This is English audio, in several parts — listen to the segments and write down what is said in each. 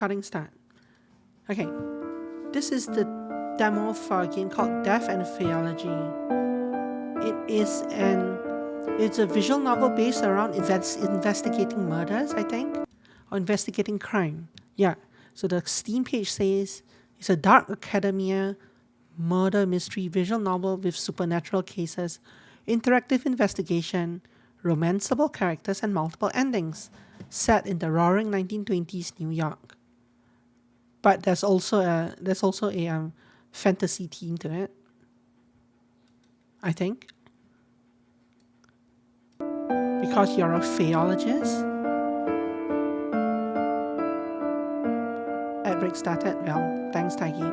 Starting start. Okay, this is the demo for a game called Death and Faeology. It's a visual novel based around investigating murders, I think, or investigating crime. Yeah. So the Steam page says it's a dark academia murder mystery visual novel with supernatural cases, interactive investigation, romanceable characters, and multiple endings, set in the roaring 1920s New York. But there's also a fantasy theme to it, I think, because you're a Faeologist. Ad break started. Well, thanks, Taigi.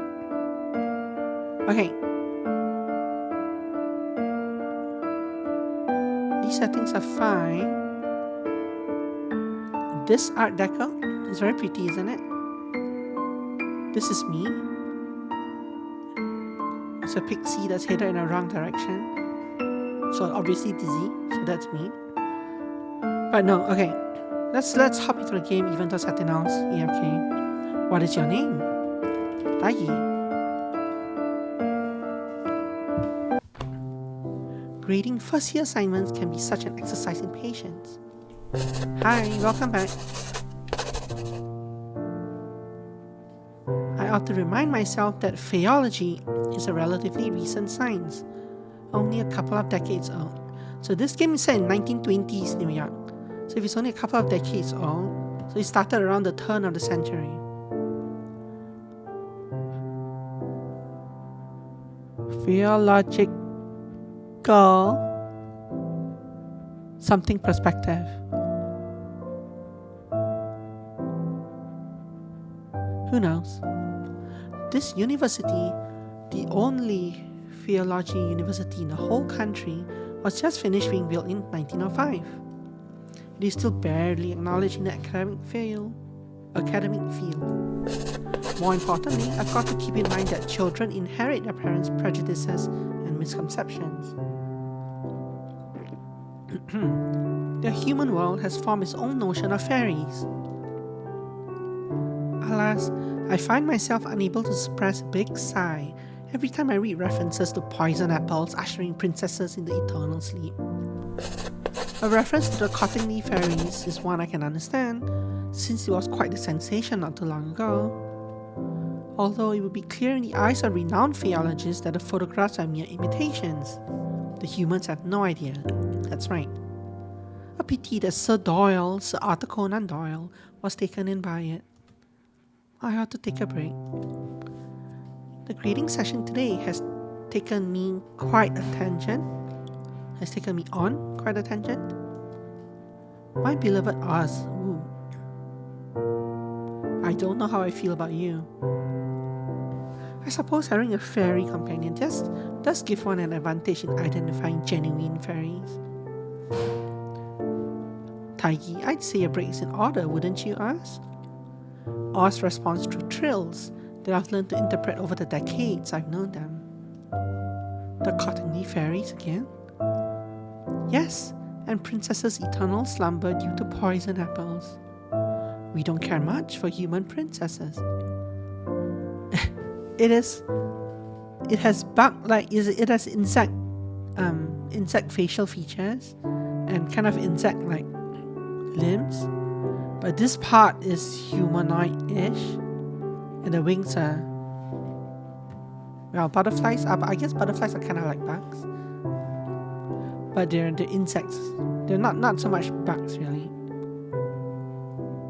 Okay. These settings are fine. This art deco is very pretty, isn't it? This is me. It's a pixie that's headed in the wrong direction. So obviously dizzy, so that's me. But no, okay. Let's hop into the game even though something else. AFK. What is your name? Taigi. Grading first year assignments can be such an exercise in patience. Hi, welcome back. I ought to remind myself that Faeology is a relatively recent science, only a couple of decades old. So this game is set in 1920s New York. So if it's only a couple of decades old, so it started around the turn of the century. Faeological something perspective. Who knows? This university, the only Faeology university in the whole country, was just finished being built in 1905. It is still barely acknowledged in the academic field. More importantly, I've got to keep in mind that children inherit their parents' prejudices and misconceptions. The human world has formed its own notion of fairies. Alas, I find myself unable to suppress a big sigh every time I read references to poison apples ushering princesses into eternal sleep. A reference to the Cottingley fairies is one I can understand, since it was quite a sensation not too long ago. Although it would be clear in the eyes of renowned Faeologists that the photographs are mere imitations. The humans have no idea. That's right. A pity that Sir Arthur Conan Doyle, was taken in by it. I ought to take a break. The grading session today has taken me on quite a tangent. My beloved Oz. Ooh. I don't know how I feel about you. I suppose having a fairy companion does give one an advantage in identifying genuine fairies. Taigi, I'd say a break is in order, wouldn't you, Oz? Oz responds through trills that I've learned to interpret over the decades I've known them. The Cottingley fairies again? Yes, and Princess's eternal slumber due to poison apples. We don't care much for human princesses. It has insect facial features and kind of insect-like limbs, but this part is humanoid-ish, and the wings are, well, butterflies are, I guess butterflies are kind of like bugs, but they're insects. They're not so much bugs really,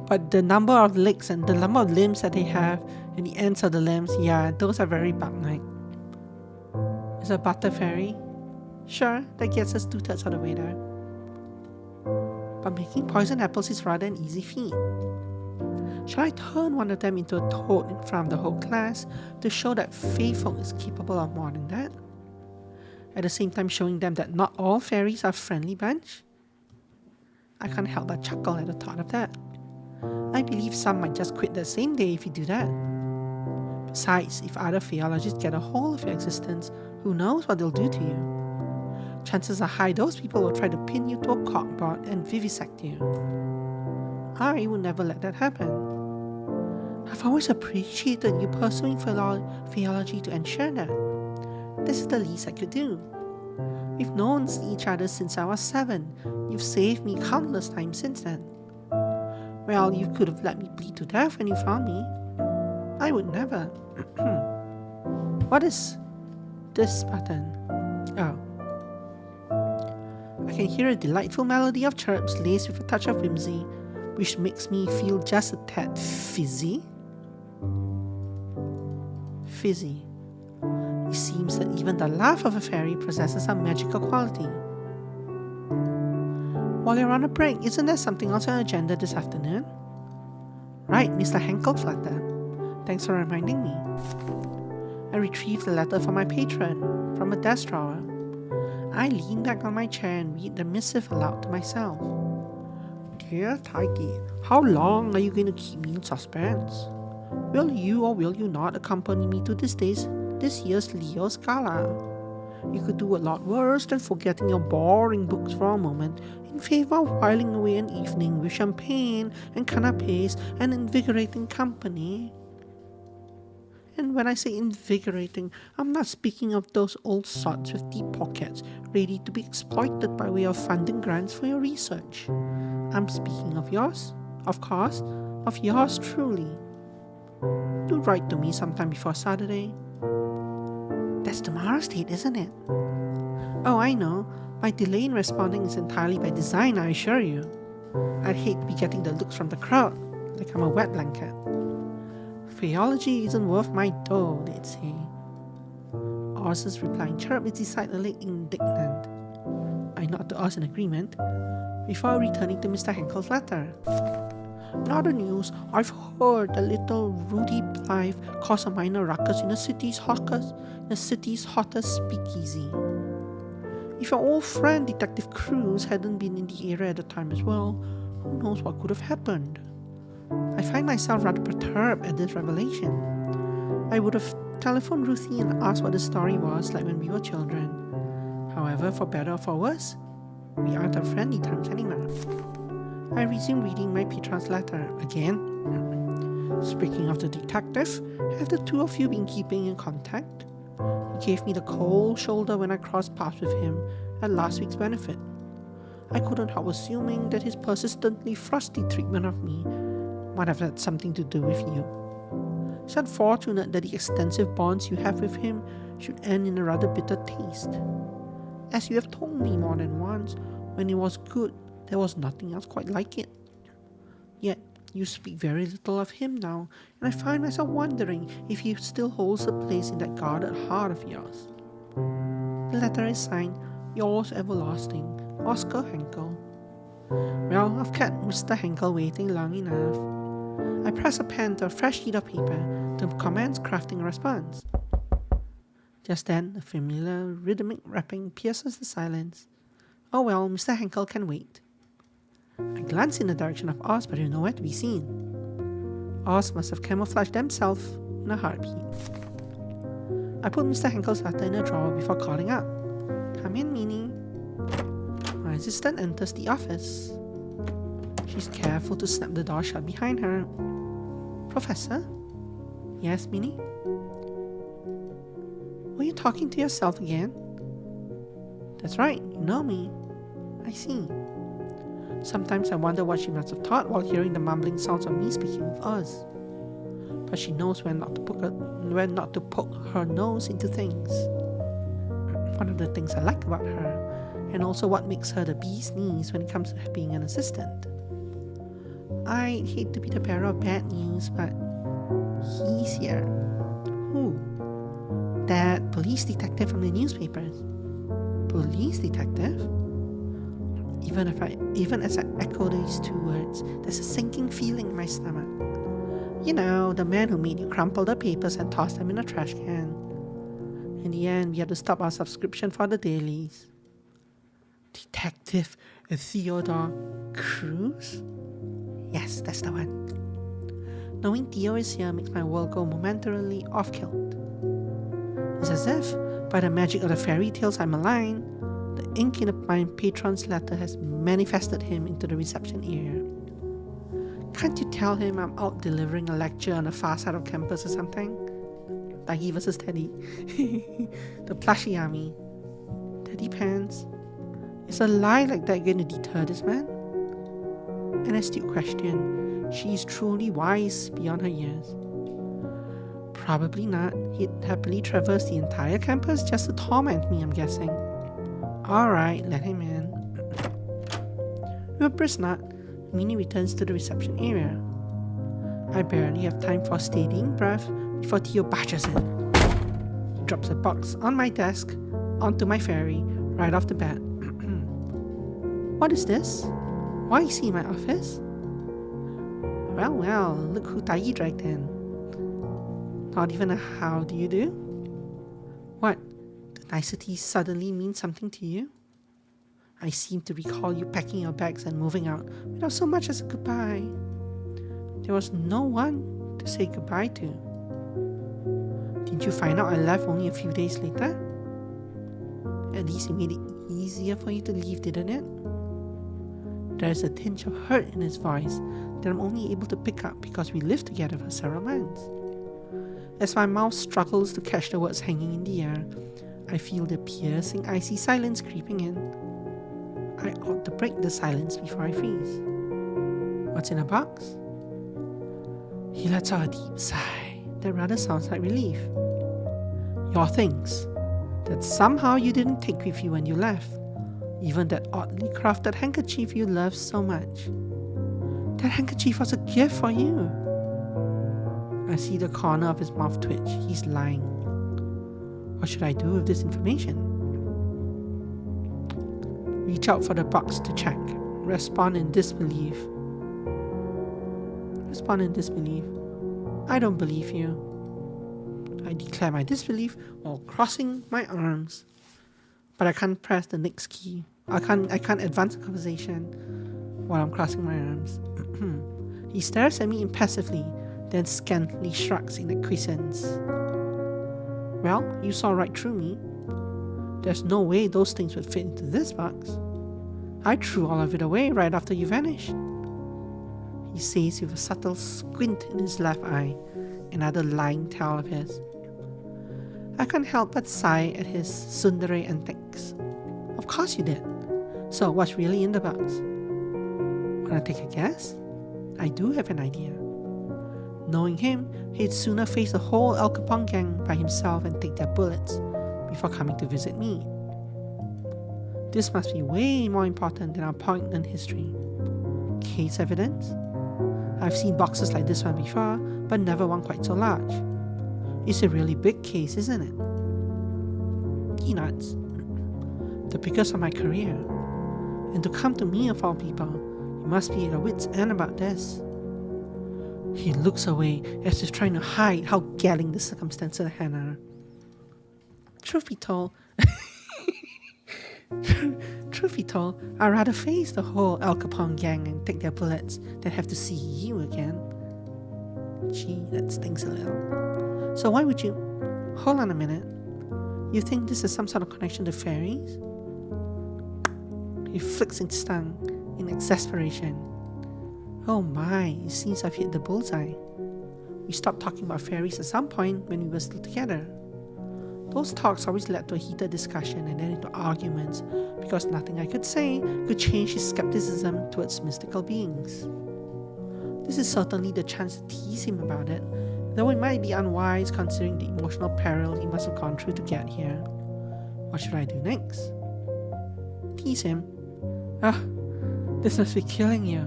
but the number of legs and the number of limbs that they have and the ends of the limbs, yeah, those are very bug-like. Is a butter fairy? Sure, that gets us 2/3 of the way there. But making poison apples is rather an easy feat. Shall I turn one of them into a toad in front of the whole class to show that Fae folk is capable of more than that? At the same time showing them that not all fairies are a friendly bunch? I can't help but chuckle at the thought of that. I believe some might just quit the same day if you do that. Besides, if other Faeologists get a hold of your existence, who knows what they'll do to you? Chances are high those people will try to pin you to a corkboard and vivisect you. I would never let that happen. I've always appreciated you pursuing Faeology to ensure that. This is the least I could do. We've known each other since I was 7. You've saved me countless times since then. Well, you could have let me bleed to death when you found me. I would never. What is this button? Oh. I can hear a delightful melody of chirps laced with a touch of whimsy, which makes me feel just a tad fizzy. Fizzy. It seems that even the laugh of a fairy possesses a magical quality. While you're on a break, isn't there something else on your agenda this afternoon? Right, Mr. Henkel's letter. Thanks for reminding me. I retrieved the letter from my patron from a desk drawer. I lean back on my chair and read the missive aloud to myself. Dear Taiki, how long are you going to keep me in suspense? Will you or will you not accompany me to this year's Leo's Gala? You could do a lot worse than forgetting your boring books for a moment in favor of whiling away an evening with champagne and canapes and invigorating company. And when I say invigorating, I'm not speaking of those old sots with deep pockets ready to be exploited by way of funding grants for your research. I'm speaking of yours, of course, of yours truly. Do write to me sometime before Saturday. That's tomorrow's date, isn't it? Oh, I know. My delay in responding is entirely by design, I assure you. I'd hate to be getting the looks from the crowd, like I'm a wet blanket. Faeology isn't worth my dough, they'd say. Oz's replying chirp is decidedly indignant. I nod to Oz in agreement, before returning to Mr. Henkel's letter. In other news, I've heard that little Rudy Blythe caused a minor ruckus in the city's hottest speakeasy. If your old friend Detective Cruz hadn't been in the area at the time as well, who knows what could have happened? I find myself rather perturbed at this revelation. I would have telephoned Ruthie and asked what the story was like when we were children. However, for better or for worse, we aren't on friendly terms anymore. I resumed reading my patron's letter again. Speaking of the detective, have the two of you been keeping in contact? He gave me the cold shoulder when I crossed paths with him at last week's benefit. I couldn't help assuming that his persistently frosty treatment of me might have had something to do with you. It's unfortunate that the extensive bonds you have with him should end in a rather bitter taste. As you have told me more than once, when it was good, there was nothing else quite like it. Yet, you speak very little of him now, and I find myself wondering if he still holds a place in that guarded heart of yours. The letter is signed, Yours Everlasting, Oscar Henkel. Well, I've kept Mr. Henkel waiting long enough. I press a pen to a fresh sheet of paper to commence crafting a response. Just then, a familiar rhythmic rapping pierces the silence. Oh well, Mr. Henkel can wait. I glance in the direction of Oz, but they're nowhere to be seen. Oz must have camouflaged themselves in a heartbeat. I put Mr. Henkel's letter in a drawer before calling out. Come in, Minnie. My assistant enters the office. She's careful to snap the door shut behind her. Professor? Yes, Minnie? Were you talking to yourself again? That's right, you know me. I see. Sometimes I wonder what she must have thought while hearing the mumbling sounds of me speaking with Oz. But she knows when not to poke her nose into things. One of the things I like about her, and also what makes her the bee's knees when it comes to being an assistant. I hate to be the bearer of bad news, but he's here. Who? That police detective from the newspapers. Police detective? Even as I echo these two words, there's a sinking feeling in my stomach. You know, the man who made you crumple the papers and toss them in a trash can. In the end, we had to stop our subscription for the dailies. Detective Theodore Cruz? Yes, that's the one. Knowing Theo is here makes my world go momentarily off-kilt. It's as if, by the magic of the fairy tales I malign, the ink in my patron's letter has manifested him into the reception area. Can't you tell him I'm out delivering a lecture on the far side of campus or something? Dagi versus Teddy. The plushy army. Teddy pants. Is a lie like that going to deter this man? An astute question. She is truly wise beyond her years. Probably not. He'd happily traverse the entire campus just to torment me, I'm guessing. Alright, let him in. With a brisk nod, Minnie returns to the reception area. I barely have time for a steadying breath before Theo barges in. He drops a box on my desk, onto my ferry, right off the bat. What is this? Why is he in my office? Well, look who Tayi dragged in. Not even a how do you do? What? Do niceties suddenly mean something to you? I seem to recall you packing your bags and moving out without so much as a goodbye. There was no one to say goodbye to. Didn't you find out I left only a few days later? At least it made it easier for you to leave, didn't it? There is a tinge of hurt in his voice that I'm only able to pick up because we lived together for several months. As my mouth struggles to catch the words hanging in the air, I feel the piercing, icy silence creeping in. I ought to break the silence before I freeze. What's in a box? He lets out a deep sigh that rather sounds like relief. Your things that somehow you didn't take with you when you left. Even that oddly crafted handkerchief you loved so much. That handkerchief was a gift for you. I see the corner of his mouth twitch. He's lying. What should I do with this information? Reach out for the box to check. Respond in disbelief. I don't believe you. I declare my disbelief while crossing my arms. But I can't press the next key. I can't advance the conversation while I'm crossing my arms. He stares at me impassively, then scantily shrugs in acquiescence. Well, you saw right through me. There's no way those things would fit into this box. I threw all of it away right after you vanished. He says with a subtle squint in his left eye, another lying tale of his. I can't help but sigh at his tsundere antics. Of course you did. So what's really in the box? Wanna take a guess? I do have an idea. Knowing him, he'd sooner face the whole El Capone gang by himself and take their bullets before coming to visit me. This must be way more important than our poignant history. Case evidence? I've seen boxes like this one before, but never one quite so large. It's a really big case, isn't it? He nods. The biggest of my career. And to come to me of all people, you must be at your wit's end about this. He looks away as if trying to hide how galling the circumstances at hand are. Truth be told, I'd rather face the whole El Capone gang and take their bullets than have to see you again. Gee, that stings a little. So why would you... Hold on a minute. You think this is some sort of connection to fairies? He flicks his tongue in exasperation. Oh my, it seems I've hit the bullseye. We stopped talking about fairies at some point when we were still together. Those talks always led to a heated discussion and then into arguments because nothing I could say could change his skepticism towards mystical beings. This is certainly the chance to tease him about it, though it might be unwise considering the emotional peril he must have gone through to get here. What should I do next? Tease him. This must be killing you.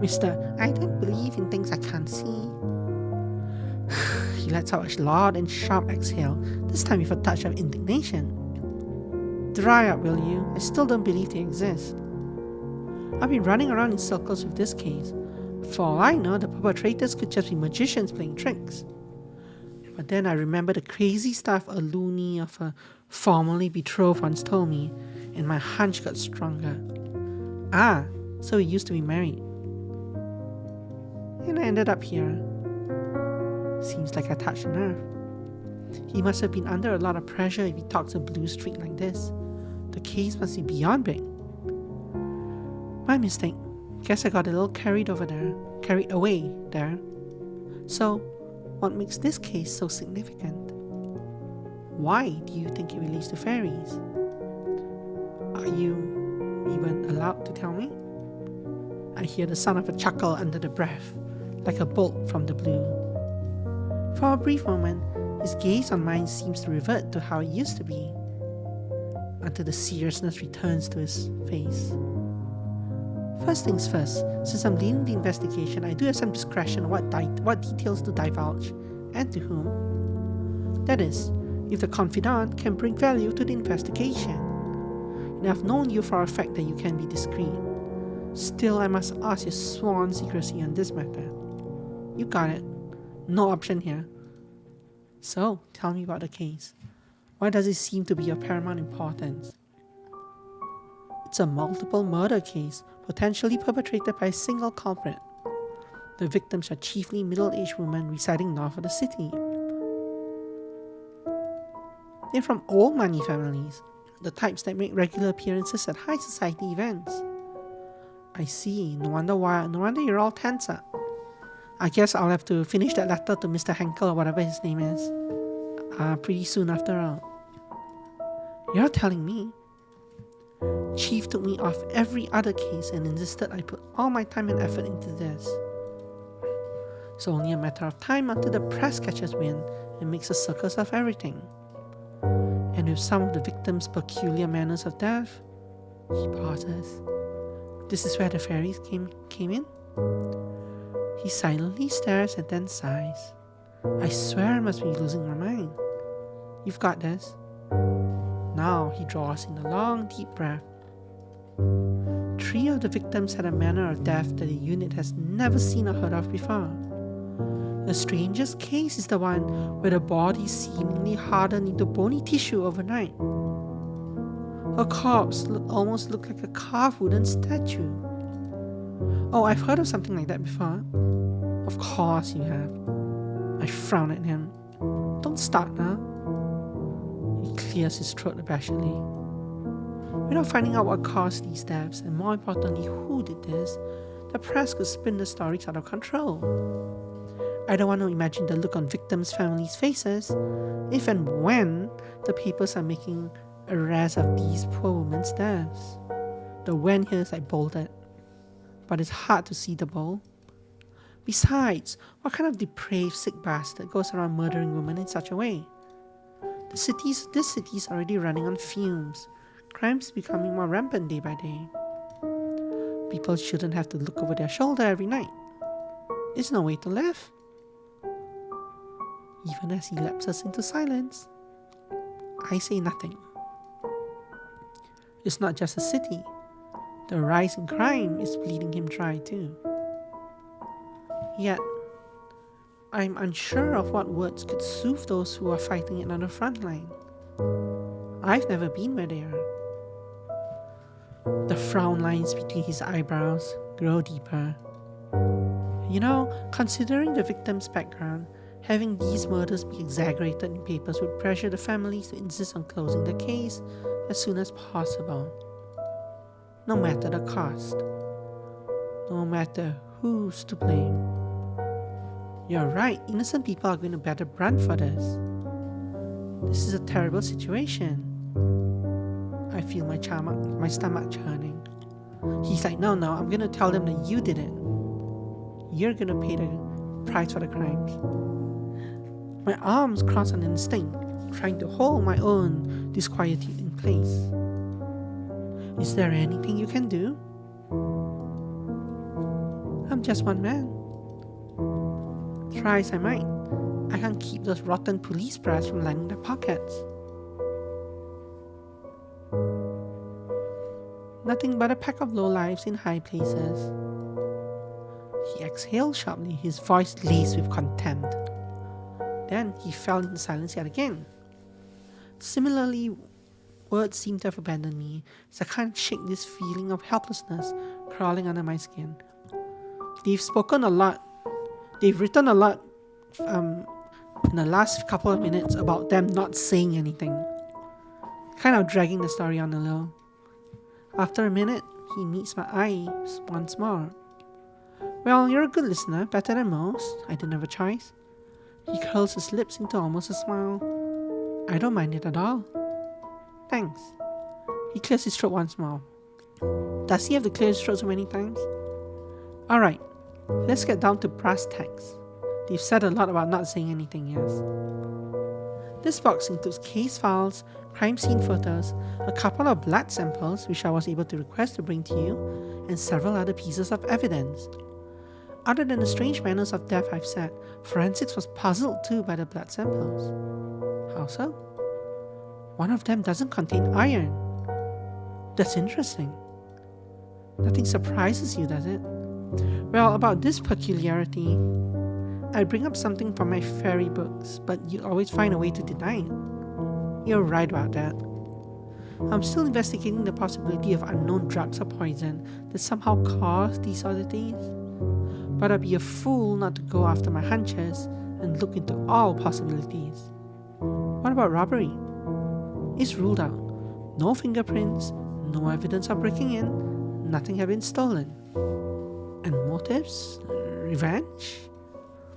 Mister, I don't believe in things I can't see. He lets out a loud and sharp exhale, this time with a touch of indignation. Dry up, will you? I still don't believe they exist. I've been running around in circles with this case. For all I know, the perpetrators could just be magicians playing tricks. But then I remember the crazy stuff a loony of a formerly betrothed once told me, and my hunch got stronger. So we used to be married. And I ended up here. Seems like I touched a nerve. He must have been under a lot of pressure if he talks a blue streak like this. The case must be beyond big. My mistake. Guess I got a little carried away there. So, what makes this case so significant? Why do you think it relates to fairies? Are you even allowed to tell me? I hear the sound of a chuckle under the breath, like a bolt from the blue. For a brief moment, his gaze on mine seems to revert to how it used to be, until the seriousness returns to his face. First things first, since I'm leading the investigation, I do have some discretion on what details to divulge and to whom. That is, if the confidant can bring value to the investigation. And I've known you for a fact that you can be discreet. Still, I must ask your sworn secrecy on this matter. You got it. No option here. So, tell me about the case. Why does it seem to be of paramount importance? It's a multiple murder case, potentially perpetrated by a single culprit. The victims are chiefly middle-aged women residing north of the city. They're from old money families, the types that make regular appearances at high society events. I see, no wonder you're all tense up. I guess I'll have to finish that letter to Mr. Henkel or whatever his name is. Pretty soon after all. You're telling me? Chief took me off every other case and insisted I put all my time and effort into this. It's only a matter of time until the press catches wind and makes a circus of everything. And with some of the victims' peculiar manners of death, he pauses. This is where the fairies came in? He silently stares and then sighs. I swear I must be losing my mind. You've got this. Now he draws in a long, deep breath. 3 of the victims had a manner of death that the unit has never seen or heard of before. The strangest case is the one where the body seemingly hardened into bony tissue overnight. Her corpse almost looked like a carved wooden statue. Oh, I've heard of something like that before. Of course you have. I frown at him. Don't start now. He clears his throat abashedly. Without finding out what caused these deaths, and more importantly who did this, the press could spin the stories out of control. I don't want to imagine the look on victims' families' faces if and when the papers are making a rash of these poor women's deaths. The when here is like bolded, but it's hard to see the bowl. Besides, what kind of depraved sick bastard goes around murdering women in such a way? This city's already running on fumes. Crime's becoming more rampant day by day. People shouldn't have to look over their shoulder every night. It's no way to live. Even as he lapses into silence, I say nothing. It's not just the city. The rise in crime is bleeding him dry too. Yet, I'm unsure of what words could soothe those who are fighting it on the front line. I've never been where they are. The frown lines between his eyebrows grow deeper. You know, considering the victim's background, having these murders be exaggerated in papers would pressure the families to insist on closing the case as soon as possible. No matter the cost. No matter who's to blame. You're right, innocent people are going to bear the brunt for this. This is a terrible situation. I feel my stomach churning. He's like, no, I'm going to tell them that you did it. You're going to pay the price for the crimes. My arms cross on instinct, trying to hold my own disquietude in place. Is there anything you can do? I'm just one man. Try as I might, I can't keep those rotten police brass from lining their pockets. Nothing but a pack of lowlifes in high places. He exhaled sharply, his voice laced with contempt. Then he fell into silence yet again. Similarly, words seem to have abandoned me, as I can't shake this feeling of helplessness crawling under my skin. They've spoken a lot. They've written a lot in the last couple of minutes about them not saying anything. Kind of dragging the story on a little. After a minute, He meets my eyes once more. Well, you're a good listener, better than most. I didn't have a choice. He curls his lips into almost a smile. I don't mind it at all. Thanks. He clears his throat once more. Does he have to clear his throat so many times? Alright, let's get down to brass tacks. They've said a lot about not saying anything, yes. This box includes case files, crime scene photos, a couple of blood samples which I was able to request to bring to you, and several other pieces of evidence. Other than the strange manners of death I've said, forensics was puzzled too by the blood samples. How so? One of them doesn't contain iron. That's interesting. Nothing surprises you, does it? Well, about this peculiarity, I bring up something from my fairy books, but you always find a way to deny it. You're right about that. I'm still investigating the possibility of unknown drugs or poison that somehow cause these oddities. But I'd be a fool not to go after my hunches and look into all possibilities. What about robbery? It's ruled out. No fingerprints, no evidence of breaking in, nothing had been stolen. And motives? Revenge?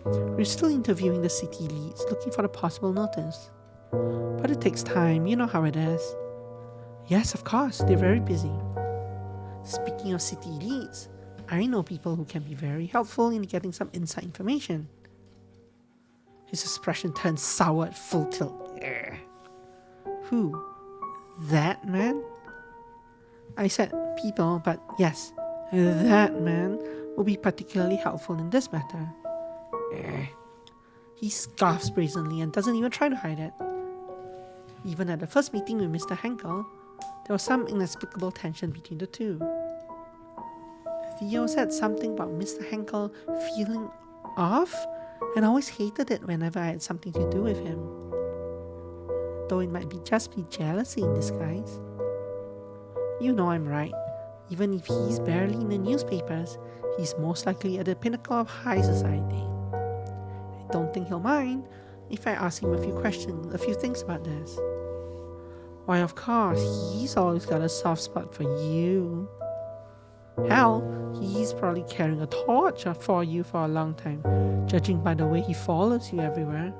We're still interviewing the city leads, looking for the possible notice. But it takes time, you know how it is. Yes, of course, they're very busy. Speaking of city leads, I know people who can be very helpful in getting some inside information. His expression turns sour at full tilt. Who? That man? I said people, but yes, that man will be particularly helpful in this matter. He scoffs brazenly and doesn't even try to hide it. Even at the first meeting with Mr. Henkel, there was some inexplicable tension between the two. Theo said something about Mr. Henkel feeling off, and I always hated it whenever I had something to do with him. Though it might just be jealousy in disguise. You know I'm right. Even if he's barely in the newspapers, he's most likely at the pinnacle of high society. I don't think he'll mind if I ask him a few things about this. Why, of course, he's always got a soft spot for you. Hell, he's probably carrying a torch for you for a long time, judging by the way he follows you everywhere.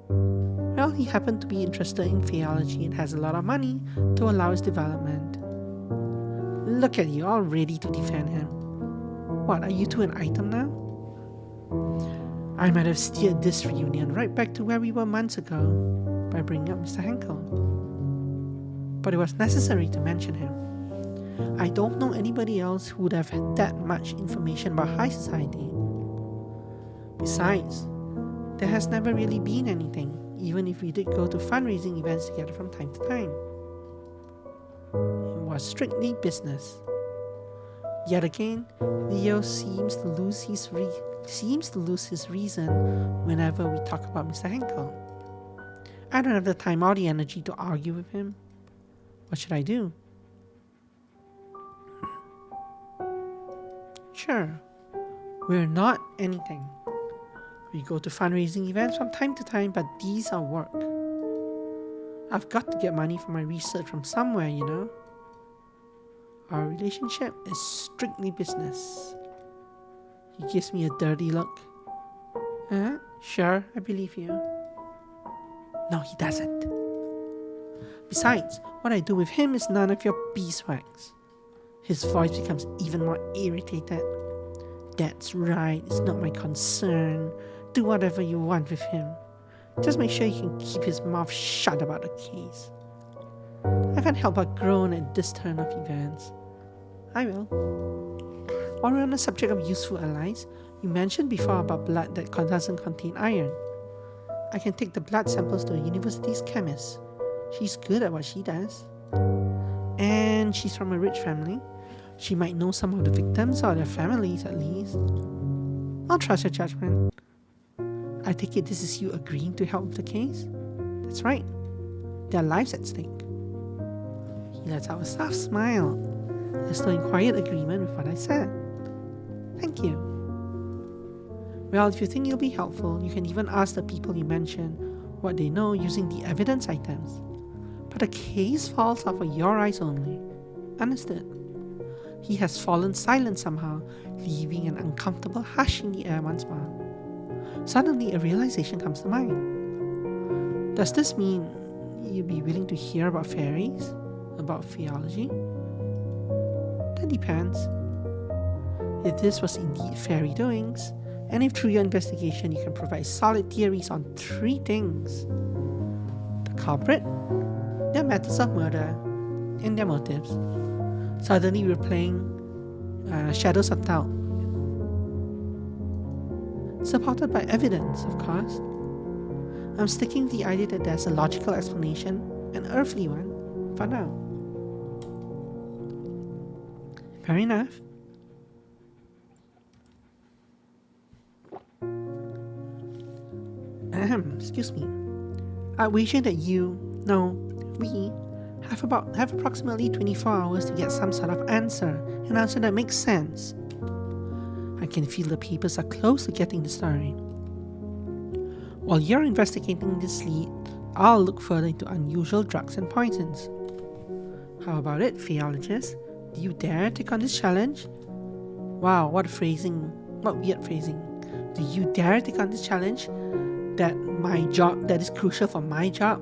Well, he happened to be interested in Faeology and has a lot of money to allow his development. Look at you, all ready to defend him. What, are you two an item now? I might have steered this reunion right back to where we were months ago by bringing up Mr. Henkel. But it was necessary to mention him. I don't know anybody else who would have had that much information about high society. Besides, there has never really been anything, even if we did go to fundraising events together from time to time. It was strictly business. Yet again, Leo seems to lose his reason whenever we talk about Mr. Henkel. I don't have the time or the energy to argue with him. What should I do? Sure, we're not anything. We go to fundraising events from time to time, but these are work. I've got to get money for my research from somewhere, you know. Our relationship is strictly business. He gives me a dirty look. Sure, I believe you. No, he doesn't. Besides, what I do with him is none of your beeswax. His voice becomes even more irritated. That's right, it's not my concern. Do whatever you want with him. Just make sure you can keep his mouth shut about the case. I can't help but groan at this turn of events. I will. While we're on the subject of useful allies, you mentioned before about blood that doesn't contain iron. I can take the blood samples to a university's chemist. She's good at what she does. And she's from a rich family. She might know some of the victims or their families at least. I'll trust your judgment. I take it this is you agreeing to help with the case? That's right. There are lives at stake. He lets out a soft smile, as though in quiet agreement with what I said. Thank you. Well, if you think you'll be helpful, you can even ask the people you mentioned what they know using the evidence items. But the case files are for your eyes only. Understood? he has fallen silent somehow, leaving an uncomfortable hush in the air once more. Suddenly, a realization comes to mind. Does this mean you'd be willing to hear about fairies? About Faeology? That depends. If this was indeed fairy doings, and if through your investigation you can provide solid theories on 3 things: the culprit, their methods of murder, and their motives. Suddenly we're playing Shadows of Doubt. Supported by evidence, of course. I'm sticking with the idea that there's a logical explanation, an earthly one, for now. Fair enough. Excuse me. I wager that we have approximately 24 hours to get some sort of answer, an answer that makes sense. I can feel the papers are close to getting the story. While you're investigating this lead, I'll look further into unusual drugs and poisons. How about it, Faeologist? Do you dare take on this challenge? Wow, what weird phrasing. Do you dare take on this challenge? That is crucial for my job,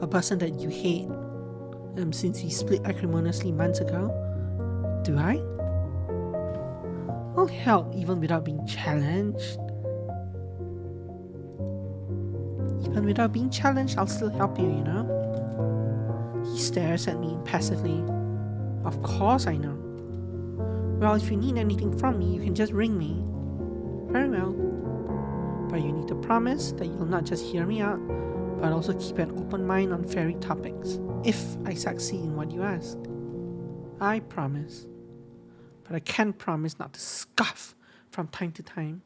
a person that you hate, since we split acrimoniously months ago. Do I? I'll help even without being challenged. Even without being challenged, I'll still help you, He stares at me impassively. Of course I know. Well, if you need anything from me, you can just ring me. Very well. But you need to promise that you'll not just hear me out, but also keep an open mind on fairy topics, if I succeed in what you ask. I promise. But I can't promise not to scoff from time to time.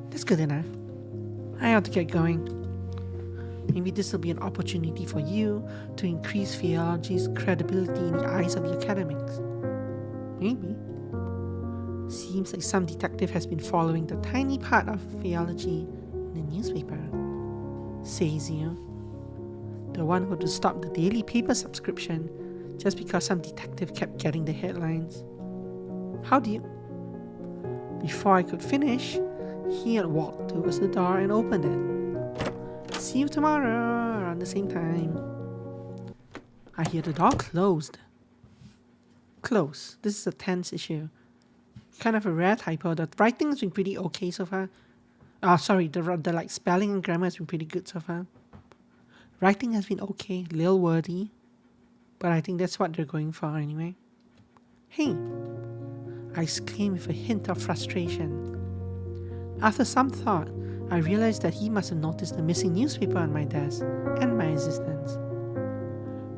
That's good enough. I ought to get going. Maybe this will be an opportunity for you to increase Faeology's credibility in the eyes of the academics. Maybe. Seems like some detective has been following the tiny part of Faeology in the newspaper. Says you. The one who had to stop the daily paper subscription just because some detective kept getting the headlines. How do you? Before I could finish, he had walked towards the door and opened it. See you tomorrow around the same time. I hear the door closed. Close. This is a tense issue. Kind of a rare typo. The writing has been pretty okay so far. The spelling and grammar has been pretty good so far. Writing has been okay, little wordy, but I think that's what they're going for anyway. Hey, I exclaimed with a hint of frustration. After some thought, I realized that he must have noticed the missing newspaper on my desk and my existence.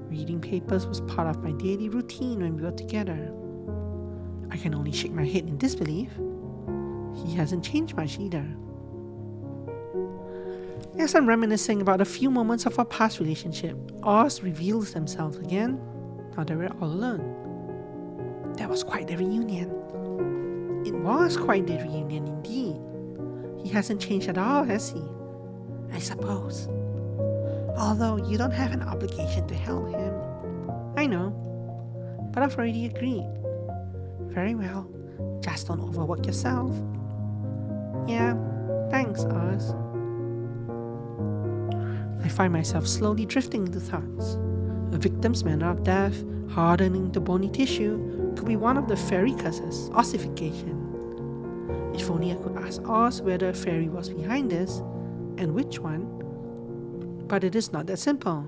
Reading papers was part of my daily routine when we were together. I can only shake my head in disbelief. He hasn't changed much either. As I'm reminiscing about a few moments of our past relationship, Oz reveals themselves again, now that we're all alone. That was quite the reunion. It was quite the reunion indeed. He hasn't changed at all, has he? I suppose. Although you don't have an obligation to help him. I know, but I've already agreed. Very well, just don't overwork yourself. Yeah, thanks, Oz. I find myself slowly drifting into thoughts. A victim's manner of death, hardening the bony tissue, could be one of the fairy curses, ossification. If only I could ask Oz whether a fairy was behind this, and which one. But it is not that simple.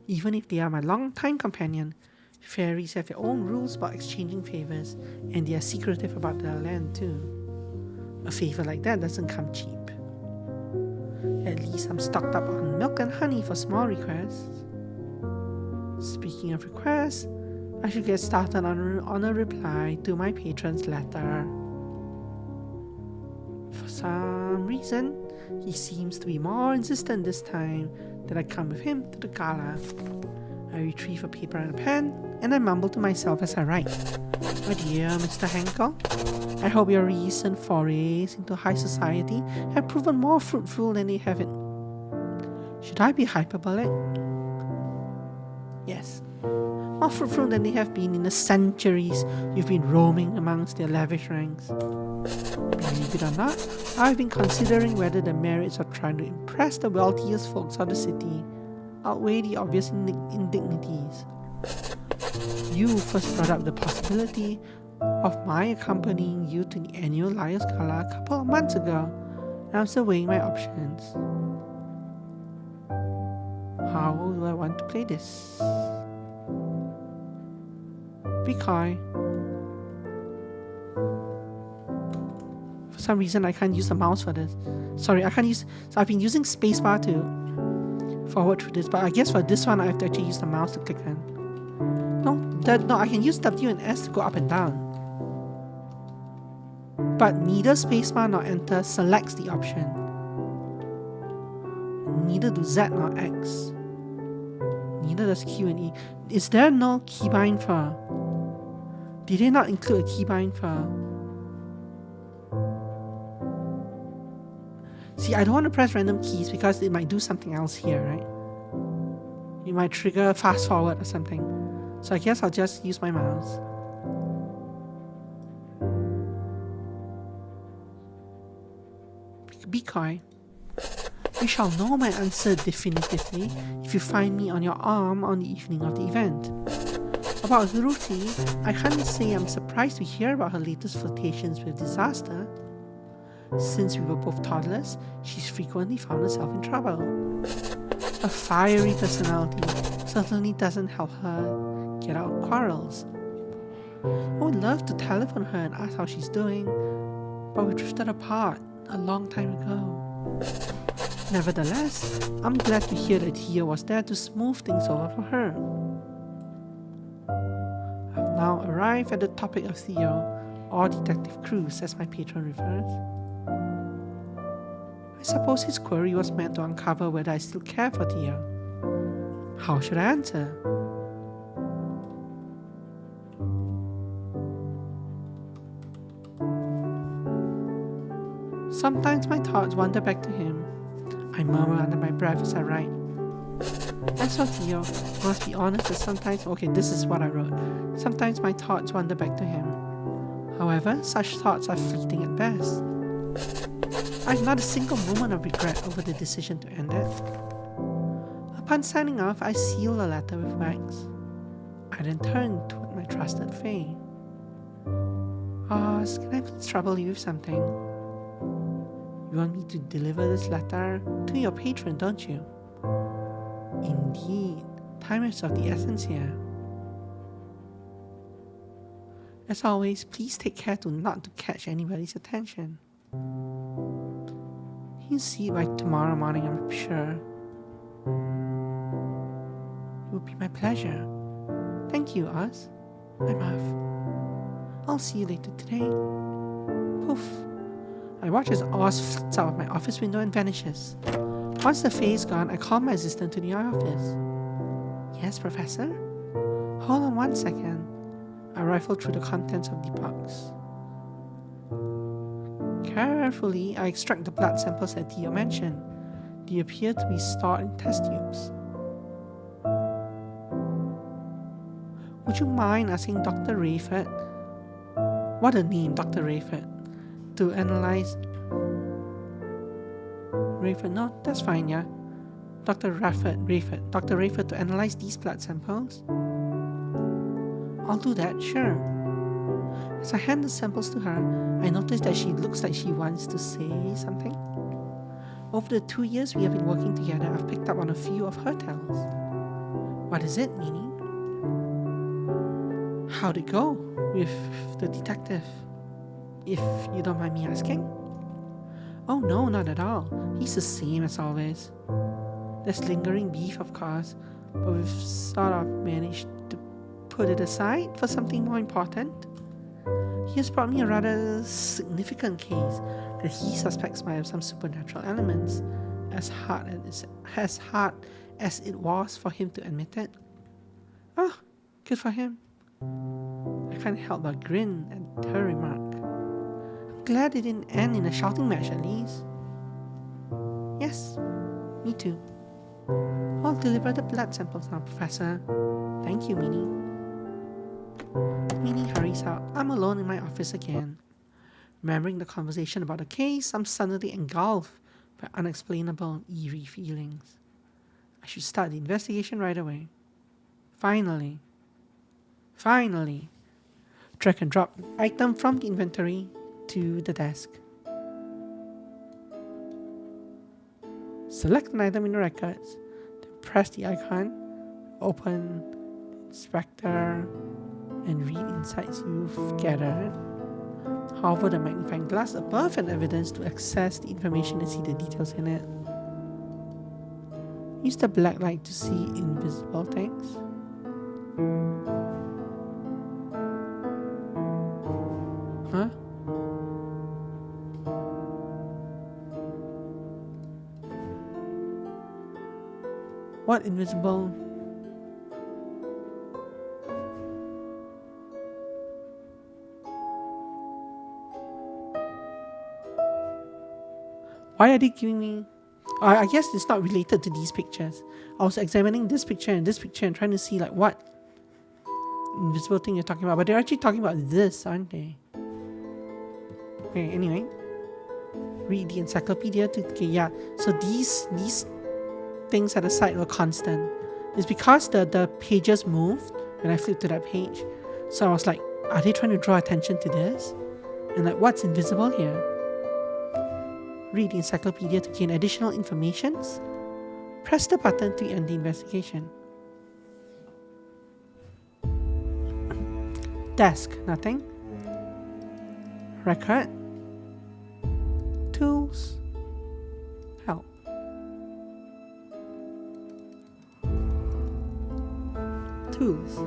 Even if they are my long-time companion, fairies have their own rules about exchanging favors, and they are secretive about their land too. A favor like that doesn't come cheap. At least I'm stocked up on milk and honey for small requests. Speaking of requests, I should get started on a reply to my patron's letter. For some reason, he seems to be more insistent this time that I come with him to the gala. I retrieve a paper and a pen, and I mumble to myself as I write. My dear Mr. Henkel, I hope your recent forays into high society have proven more fruitful than they have it. Should I be hyperbolic? Yes. more fruitful than they have been in the centuries you've been roaming amongst their lavish ranks. Believe it or not, I've been considering whether the merits of trying to impress the wealthiest folks of the city outweigh the obvious indignities. You first brought up the possibility of my accompanying you to the annual Liars Gala a couple of months ago, and I'm still weighing my options. How do I want to play this? Be coy. For some reason I can't use the mouse for this. Sorry, I can't use... So I've been using spacebar to forward through this, but I guess for this one I have to actually use the mouse to click on. No, I can use W and S to go up and down. But neither spacebar nor enter selects the option. Neither do Z nor X. Neither does Q and E. Is there no keybind for... Did they not include a keybind for... See, I don't want to press random keys because it might do something else here, right? It might trigger fast forward or something. So I guess I'll just use my mouse. Be coy. You shall know my answer definitively if you find me on your arm on the evening of the event. About Ruthie, I can't say I'm surprised to hear about her latest flirtations with disaster. Since we were both toddlers, she's frequently found herself in trouble. A fiery personality certainly doesn't help her get out of quarrels. I would love to telephone her and ask how she's doing, but we drifted apart a long time ago. Nevertheless, I'm glad to hear that Tia was there to smooth things over for her. I've now arrived at the topic of Theo, or Detective Cruz as my patron refers. I suppose his query was meant to uncover whether I still care for Tia. How should I answer? Sometimes my thoughts wander back to him. I murmur under my breath as I write. As for Theo, I must be honest that sometimes... Okay, this is what I wrote. Sometimes my thoughts wander back to him. However, such thoughts are fleeting at best. I have not a single moment of regret over the decision to end it. Upon signing off, I seal the letter with wax. I then turn toward my trusted Faye. Oz, can I please trouble you with something? You want me to deliver this letter to your patron, don't you? Indeed, time is of the essence here. As always, please take care not to catch anybody's attention. You'll see it by tomorrow morning, I'm sure. It would be my pleasure. Thank you, Oz. I'm off. I'll see you later today. Poof. I watch as Oz flits out of my office window and vanishes. Once the Fae is gone, I call my assistant to the office. Yes, Professor? Hold on 1 second. I rifle through the contents of the box. Carefully, I extract the blood samples that Theo mentioned. They appear to be stored in test tubes. Would you mind asking Dr. Rayford? What a name, Dr. Rayford. To analyze... Rayford? No, that's fine, yeah. Dr. Rayford. Dr. Rayford to analyze these blood samples. I'll do that, sure. As I hand the samples to her, I notice that she looks like she wants to say something. Over the 2 years we have been working together, I've picked up on a few of her tells. What is it, Minnie? How'd it go with the detective? If you don't mind me asking? Oh no, not at all. He's the same as always. There's lingering beef, of course, but we've sort of managed to put it aside for something more important. He has brought me a rather significant case that he suspects might have some supernatural elements, as hard as it was for him to admit it. Oh, good for him. I can't help but grin at her remark. I'm glad it didn't end in a shouting match at least. Yes, me too. I'll deliver the blood samples now, Professor. Thank you, Minnie. Minnie hurries out. I'm alone in my office again. Remembering the conversation about the case, I'm suddenly engulfed by unexplainable, eerie feelings. I should start the investigation right away. Finally. Drag and drop item from the inventory to the desk. Select an item in the records, then press the icon, open the inspector, and read insights you've gathered. Hover the magnifying glass above an evidence to access the information and see the details in it. Use the black light to see invisible things. Huh? What invisible? Why are they giving me? I guess it's not related to these pictures. I was examining this picture and trying to see like what invisible thing you're talking about. But they're actually talking about this, aren't they? Okay, anyway. Read the encyclopedia to so these things at the side were constant. It's because the pages moved when I flipped to that page. So I was like, are they trying to draw attention to this? And like, what's invisible here? Read the encyclopedia to gain additional information. Press the button to end the investigation. Desk, nothing. Record. Tools. Help. Tools.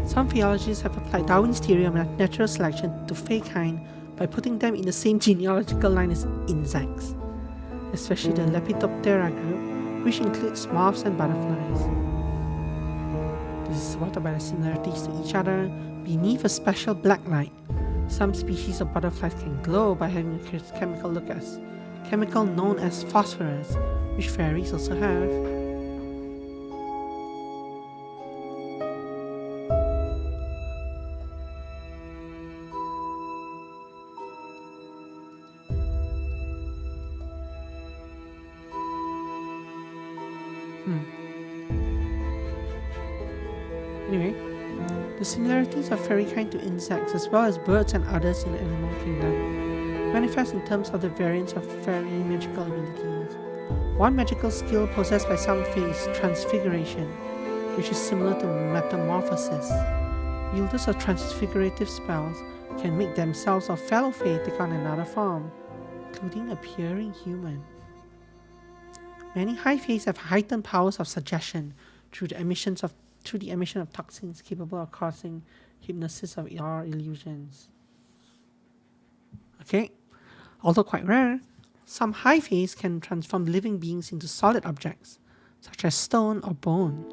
Some Faeologists have applied Darwin's theory of natural selection to Faekind by putting them in the same genealogical line as insects, especially the Lepidoptera group, which includes moths and butterflies. This is supported by the similarities to each other beneath a special black light. Some species of butterflies can glow by having a chemical known as phosphorus, which fairies also have. Anyway, the similarities of fairykind to insects as well as birds and others in the animal kingdom manifest in terms of the variance of fairy magical abilities. One magical skill possessed by some fae is transfiguration, which is similar to metamorphosis. Wielders of transfigurative spells can make themselves or fellow fae take on another form, including appearing human. Many high faes have heightened powers of suggestion through the emission of toxins capable of causing hypnosis of or illusions. Okay, although quite rare, some high faes can transform living beings into solid objects, such as stone or bone.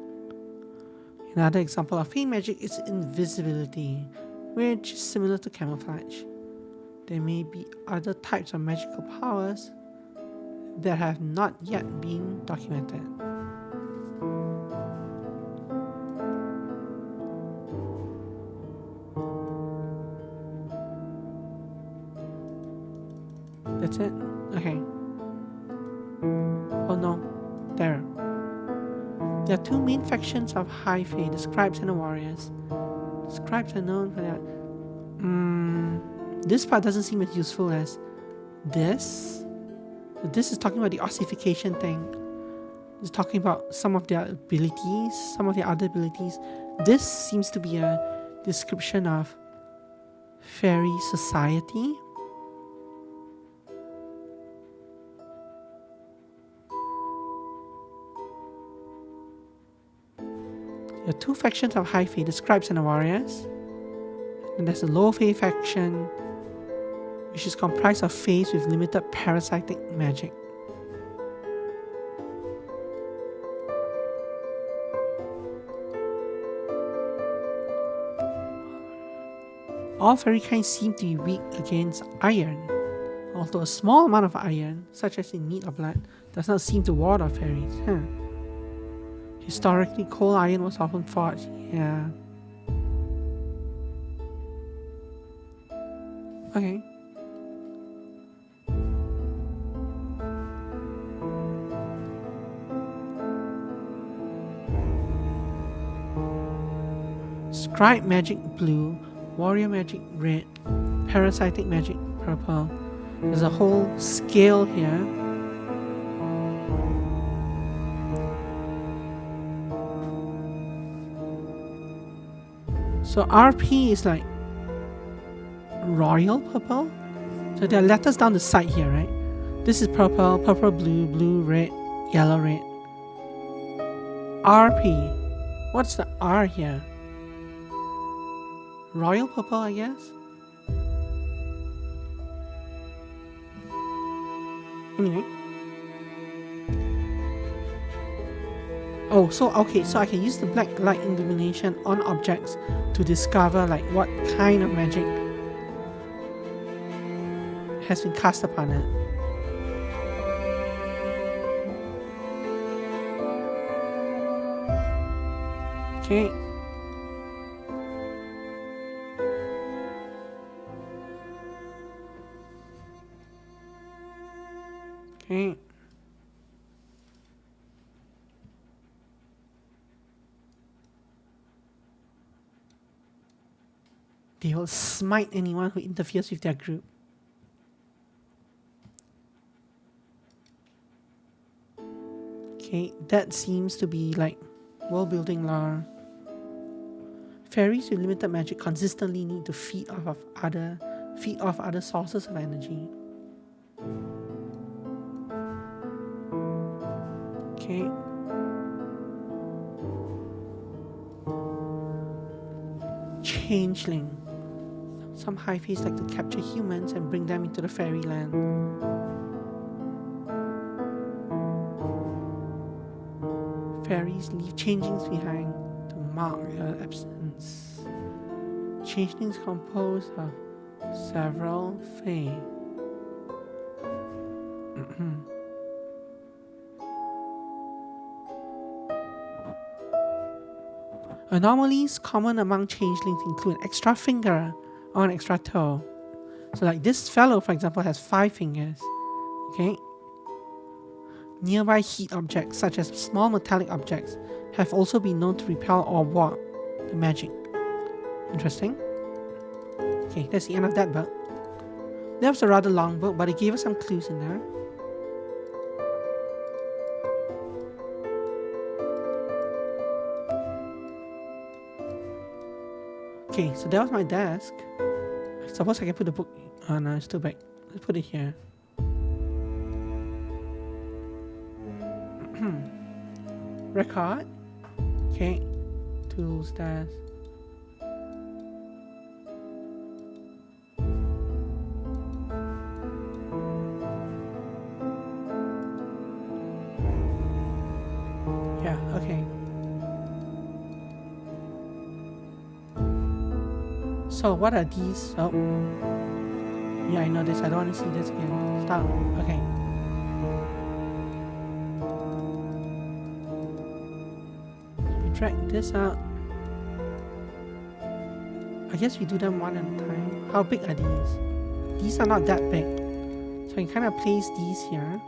Another example of fae magic is invisibility, which is similar to camouflage. There may be other types of magical powers that have not yet been documented. That's it? Okay. Oh no. There. There are two main factions of high fae, the scribes and the warriors. The scribes are known for their... this part doesn't seem as useful as this. This is talking about the ossification thing. It's talking about some of their abilities, some of their other abilities. This seems to be a description of fairy society. There are two factions of high fae, the scribes and the warriors. And there's a low fae faction, which is comprised of faes with limited parasitic magic. All fairy kinds seem to be weak against iron, although a small amount of iron, such as in meat or blood, does not seem to ward off fairies. Historically, coal iron was often forged. Yeah. Okay. Scribe magic blue, warrior magic red, parasitic magic purple. There's a whole scale here. So RP is like royal purple. So there are letters down the side here, right? This is purple, purple blue, blue red, yellow red. RP. What's the R here? Royal purple, I guess? Anyway. Oh, so okay, so I can use the black light illumination on objects to discover like what kind of magic has been cast upon it. Okay. Okay. They will smite anyone who interferes with their group. Okay, that seems to be like world building lore. Fairies with limited magic consistently need to feed off other sources of energy. Okay. Changeling. Some high faes like to capture humans and bring them into the fairyland. Fairies leave changelings behind to mark their absence. Changelings composed of several fae. Anomalies common among changelings include an extra finger or an extra toe. So like this fellow, for example, has 5 fingers. Okay. Nearby heat objects, such as small metallic objects, have also been known to repel or warp the magic. Interesting. Okay, that's the end of that book. That was a rather long book, but it gave us some clues in there. Okay, so that was my desk. I suppose I can put the book. Oh no, it's too big. Let's put it here. Record. Okay. Tools, desk. Yeah, okay. So what are these? Oh. Yeah, I know this. I don't want to see this again. Stop. Okay. Drag this out. I guess we do them one at a time. How big are these? These are not that big. So I can kind of place these here.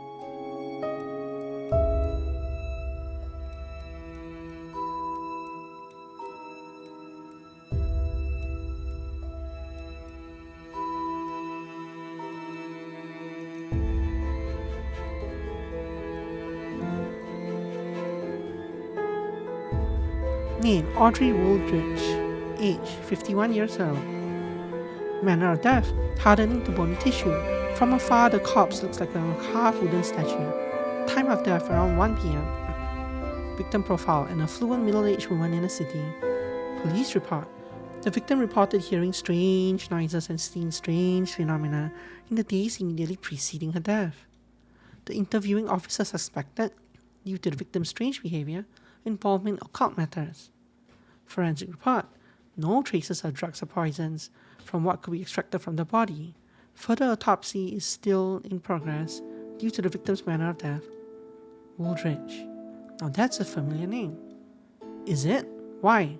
Name, Audrey Wooldridge. Age, 51 years old. Manner of death, hardening to bony tissue. From afar, the corpse looks like a carved wooden statue. Time of death, around 1 p.m. Victim profile, an affluent middle-aged woman in a city. Police report. The victim reported hearing strange noises and seeing strange phenomena in the days immediately preceding her death. The interviewing officer suspected, due to the victim's strange behavior, involvement in occult matters. Forensic report. No traces of drugs or poisons from what could be extracted from the body. Further autopsy is still in progress due to the victim's manner of death. Wooldridge. Now that's a familiar name. Is it? Why?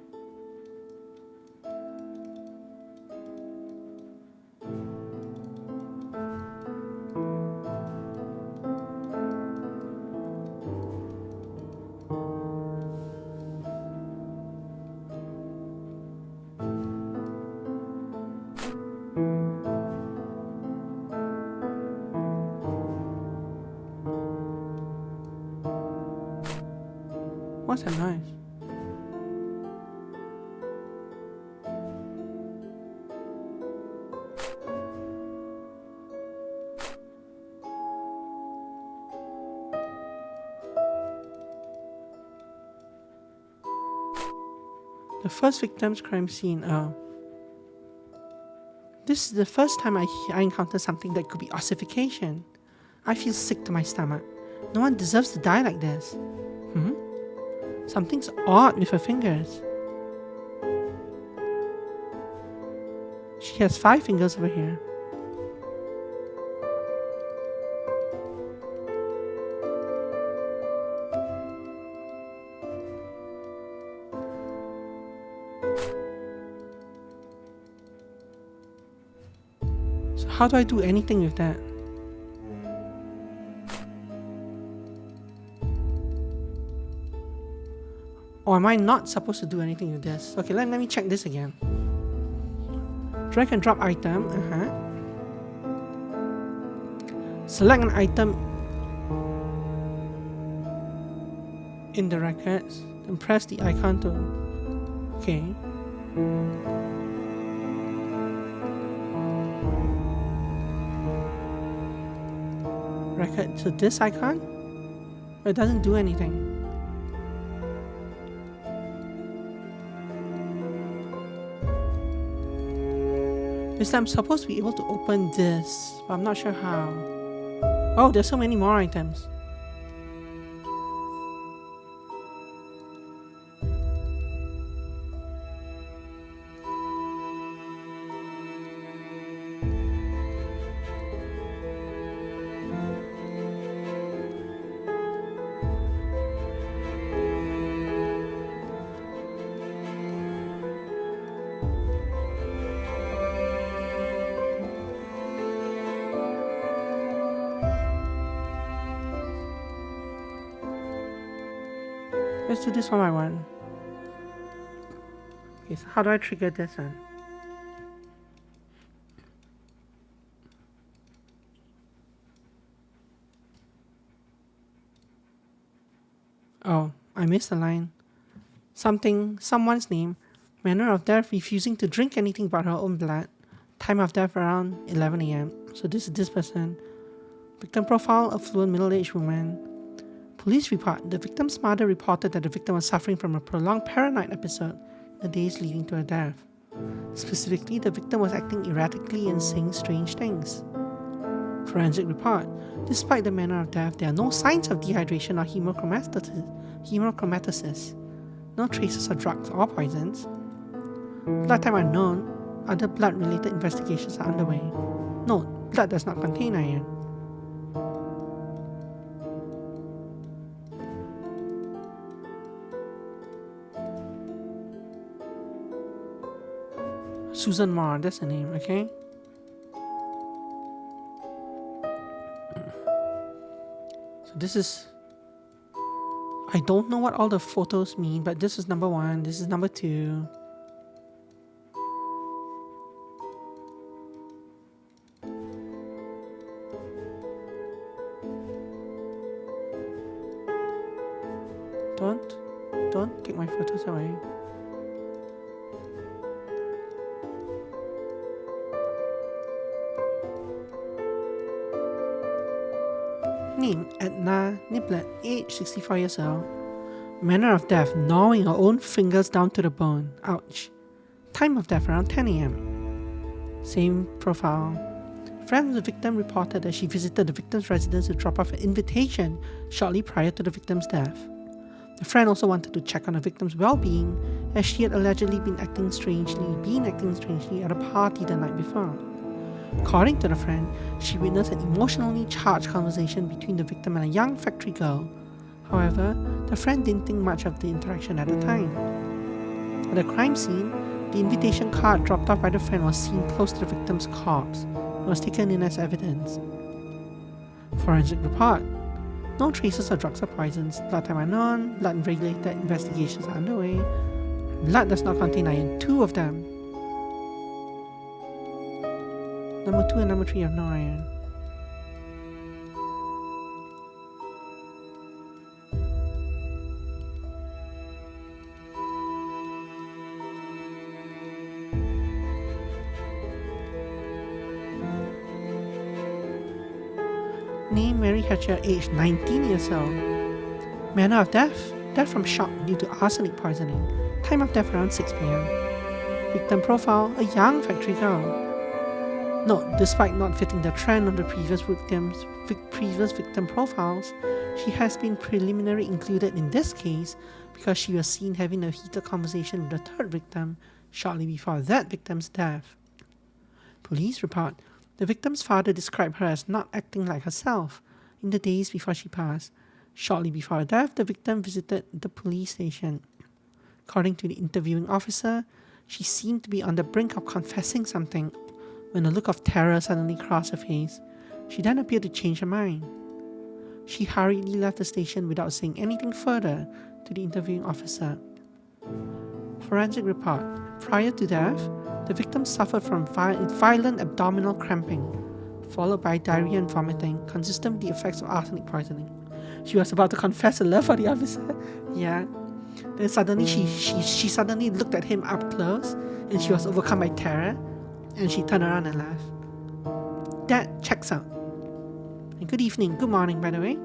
What's that noise? The first victim's crime scene. Oh. This is the first time I encounter something that could be ossification. I feel sick to my stomach. No one deserves to die like this. Something's odd with her fingers. She has 5 fingers over here. So how do I do anything with that? Or am I not supposed to do anything with this? Okay, let me check this again. Drag and drop item. Select an item in the records, then press the icon to... Okay. Record to this icon? It doesn't do anything. This time I'm supposed to be able to open this, but I'm not sure how. Oh, there's so many more items. Let's do this one by one. Okay, so how do I trigger this one? Oh, I missed a line. Someone's name, manner of death refusing to drink anything but her own blood, time of death around 11 a.m. So this is this person. Victim profile, affluent middle-aged woman. Police report, the victim's mother reported that the victim was suffering from a prolonged paranoid episode in the days leading to her death. Specifically, the victim was acting erratically and saying strange things. Forensic report, despite the manner of death, there are no signs of dehydration or hemochromatosis. No traces of drugs or poisons. Blood type unknown. Other blood-related investigations are underway. Note, blood does not contain iron. Susan Marr, that's the name, okay? So this is... I don't know what all the photos mean, but this is number 1, this is number 2. Don't take my photos away. Name, Edna Niblet, age 64 years old. Manner of death, gnawing her own fingers down to the bone. Ouch. Time of death around 10 a.m. Same profile. Friends of the victim reported that she visited the victim's residence to drop off an invitation shortly prior to the victim's death. The friend also wanted to check on the victim's well-being as she had allegedly been acting strangely at a party the night before. According to the friend, she witnessed an emotionally charged conversation between the victim and a young factory girl. However, the friend didn't think much of the interaction at the time. At the crime scene, the invitation card dropped off by the friend was seen close to the victim's corpse and was taken in as evidence. Forensic report. No traces of drugs or poisons. Blood type unknown. Blood-related investigations are underway. Blood does not contain iron. 2 of them. Number 2 and number 3 have no iron. Name Mary Hatcher, age 19 years old. Manner of death? Death from shock due to arsenic poisoning. Time of death around 6 p.m. Victim profile, a young factory girl. Note, despite not fitting the trend of the previous victim profiles, she has been preliminarily included in this case because she was seen having a heated conversation with the third victim shortly before that victim's death. Police report. The victim's father described her as not acting like herself in the days before she passed. Shortly before her death, the victim visited the police station. According to the interviewing officer, she seemed to be on the brink of confessing something when a look of terror suddenly crossed her face. She then appeared to change her mind. She hurriedly left the station without saying anything further to the interviewing officer. Forensic report. Prior to death, the victim suffered from violent abdominal cramping, followed by diarrhea and vomiting, consistent with the effects of arsenic poisoning. She was about to confess her love for the officer. Yeah. Then suddenly she suddenly looked at him up close, and she was overcome by terror, and she turned around and left. That checks out. And good evening, good morning, by the way.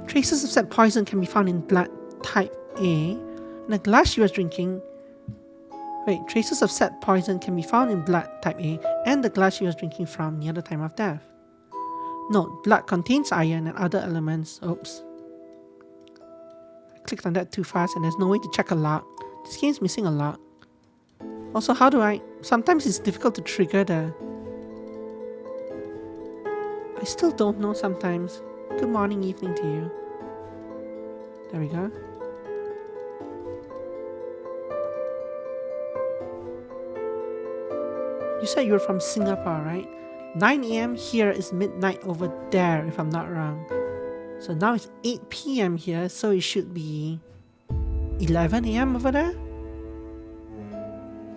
Traces of said poison can be found in blood type A, and the glass she was drinking. Traces of said poison can be found in blood type A and the glass she was drinking from near the time of death. Note, blood contains iron and other elements. Oops. I clicked on that too fast and there's no way to check a lock. This game's missing a lock. Also, how do I... Sometimes it's difficult to trigger the... I still don't know sometimes. Good morning, evening to you. There we go. You said you were from Singapore, right? 9 a.m. here is midnight over there, if I'm not wrong. So now it's 8 p.m. here, so it should be 11 a.m. over there?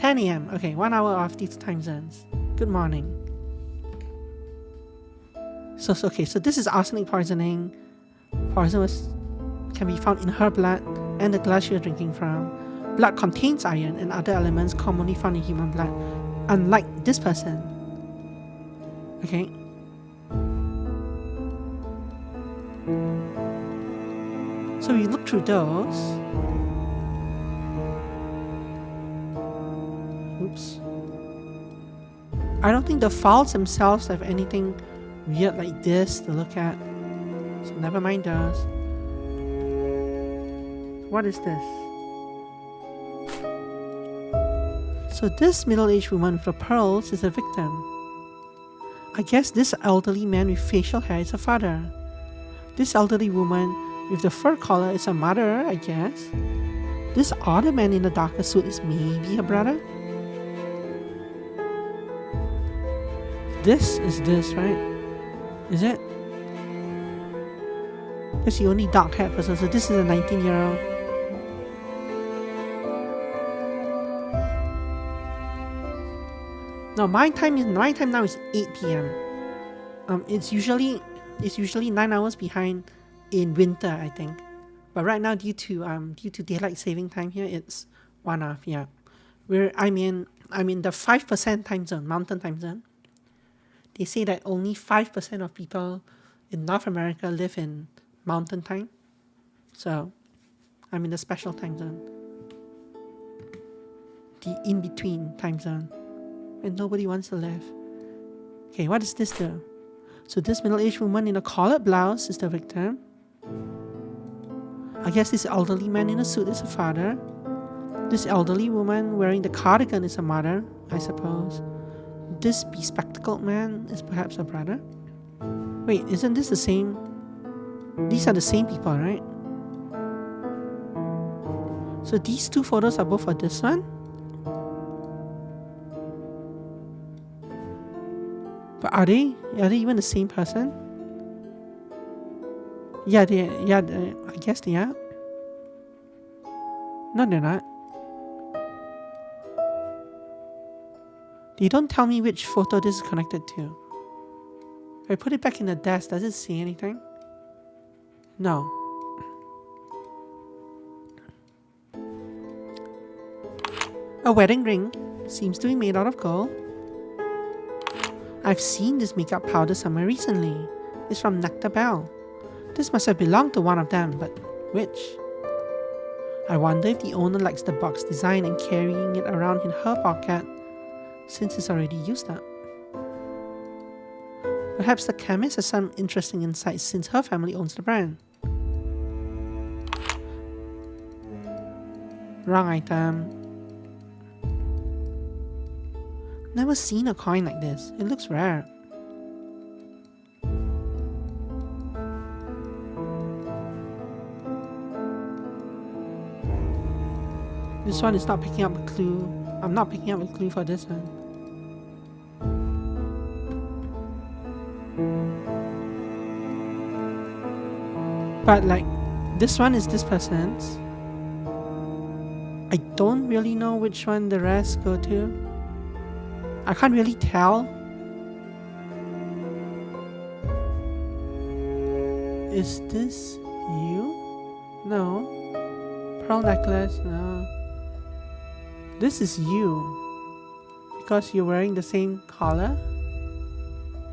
10 a.m. Okay, 1 hour off these time zones. Good morning. So this is arsenic poisoning. Poison can be found in her blood and the glass she was drinking from. Blood contains iron and other elements commonly found in human blood, unlike this person. Okay. So we look through those. Oops. I don't think the files themselves have anything weird like this to look at. So never mind those. What is this? So this middle-aged woman with the pearls is a victim. I guess this elderly man with facial hair is a father. This elderly woman with the fur collar is a mother, I guess. This other man in the darker suit is maybe a brother. This is this, right? Is it? That's the only dark haired person, so this is a 19-year-old. No, my time now is 8 p.m. It's usually 9 hours behind in winter, I think. But right now, due to daylight saving time here, it's 1 hour. Yeah, I'm in the 5% time zone, mountain time zone. They say that only 5% of people in North America live in mountain time, so I'm in the special time zone, the in-between time zone, and nobody wants to live. Okay, what does this do? So this middle-aged woman in a collared blouse is the victim. I guess this elderly man in a suit is a father. This elderly woman wearing the cardigan is a mother, I suppose. This bespectacled man is perhaps a brother. Wait, isn't this the same? These are the same people, right? So these two photos are both for this one. But are they even the same person? Yeah, I guess they are. No, they're not. They don't tell me which photo this is connected to. If I put it back in the desk, does it say anything? No. A wedding ring. Seems to be made out of gold. I've seen this makeup powder somewhere recently. It's from Nectar Bell. This must have belonged to one of them, but which? I wonder if the owner likes the box design and carrying it around in her pocket, since it's already used up. Perhaps the chemist has some interesting insights since her family owns the brand. Wrong item. Never seen a coin like this. It looks rare. This one is not picking up a clue. I'm not picking up a clue for this one. But like, this one is this person's. I don't really know which one the rest go to. I can't really tell. Is this you? No. Pearl necklace? No. This is you. Because you're wearing the same collar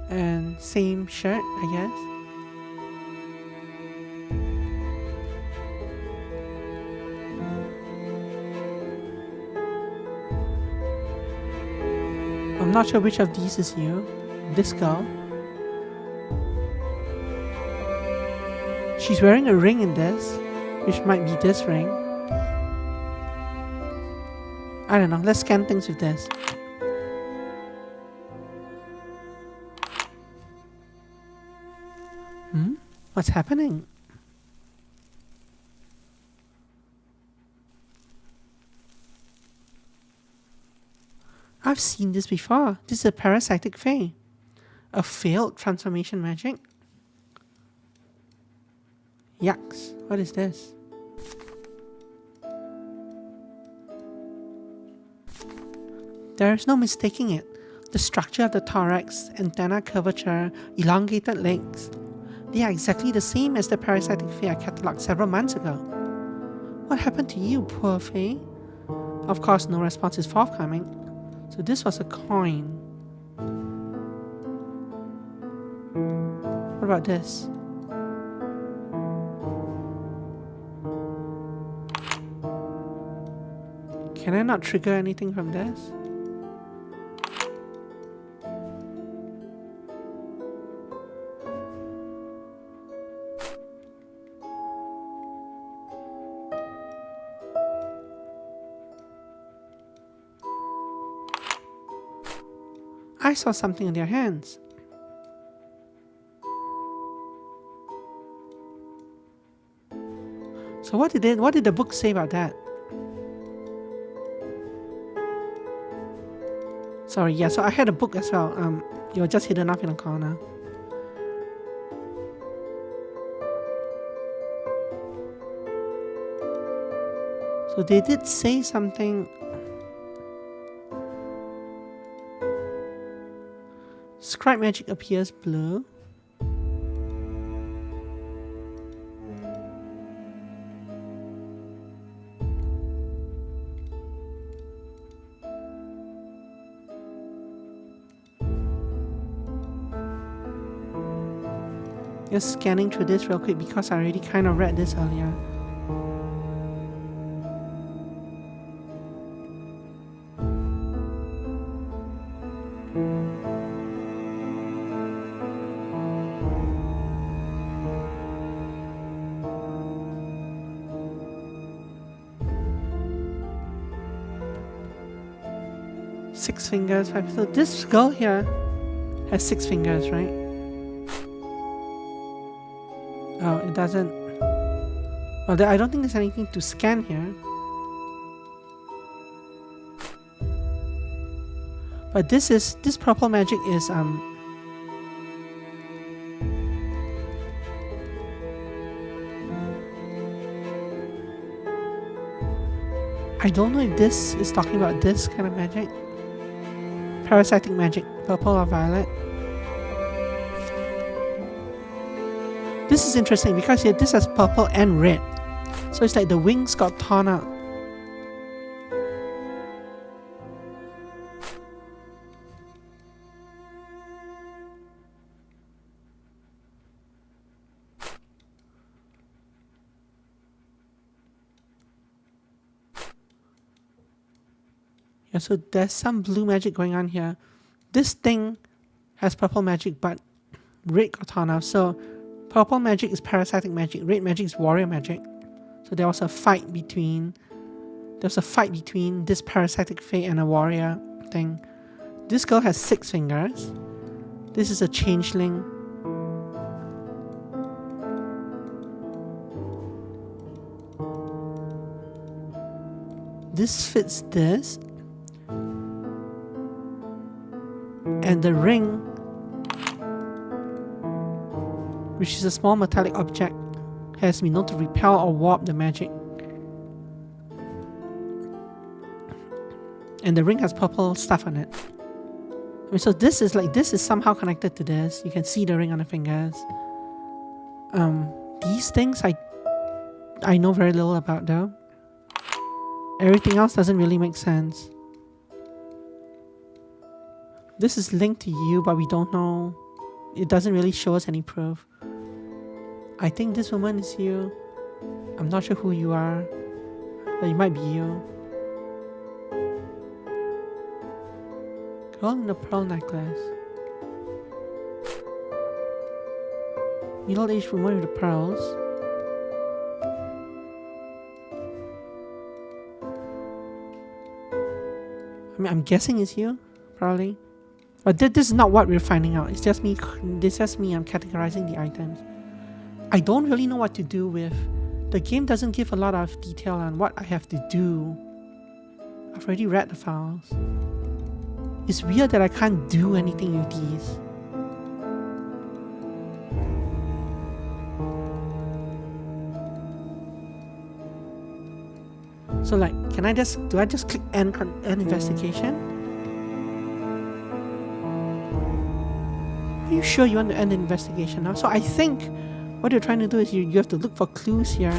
and same shirt, I guess. I'm not sure which of these is you. This girl. She's wearing a ring in this, which might be this ring. I don't know, let's scan things with this. What's happening? I've seen this before. This is a parasitic Fae. A failed transformation magic? Yucks. What is this? There is no mistaking it. The structure of the thorax, antenna curvature, elongated legs. They are exactly the same as the parasitic Fae I catalogued several months ago. What happened to you, poor Fae? Of course, no response is forthcoming. So this was a coin. What about this? Can I not trigger anything from this? I saw something in their hands. So what did the book say about that? Sorry, yeah, so I had a book as well. It was just hidden up in a corner. So they did say something. Scribe magic appears blue. Just scanning through this real quick because I already kind of read this earlier. Six fingers, five. So this girl here has 6 fingers, right? Oh, it doesn't. Well, I don't think there's anything to scan here. But this purple magic is I don't know if this is talking about this kind of magic. Parasitic magic, purple or violet. This is interesting because here this has purple and red. So it's like the wings got torn out. Yeah, so there's some blue magic going on here. This thing has purple magic, but red got torn out. So purple magic is parasitic magic, red magic is warrior magic. So there was a fight between this parasitic fae and a warrior thing. This girl has 6 fingers. This is a changeling. This fits this. And the ring, which is a small metallic object, has been known to repel or warp the magic. And the ring has purple stuff on it. I mean, so this is somehow connected to this. You can see the ring on the fingers. These things I know very little about though. Everything else doesn't really make sense. This is linked to you, but we don't know. It doesn't really show us any proof. I think this woman is you. I'm not sure who you are, but it might be you. Girl in the pearl necklace. Middle-aged woman with the pearls. I mean, I'm guessing it's you, probably. But this is not what we're finding out. It's just me. I'm categorizing the items. I don't really know what to do with. The game doesn't give a lot of detail on what I have to do. I've already read the files. It's weird that I can't do anything with these. So like, do I just click end investigation? Are you sure you want to end the investigation now? So I think what you're trying to do is you have to look for clues here.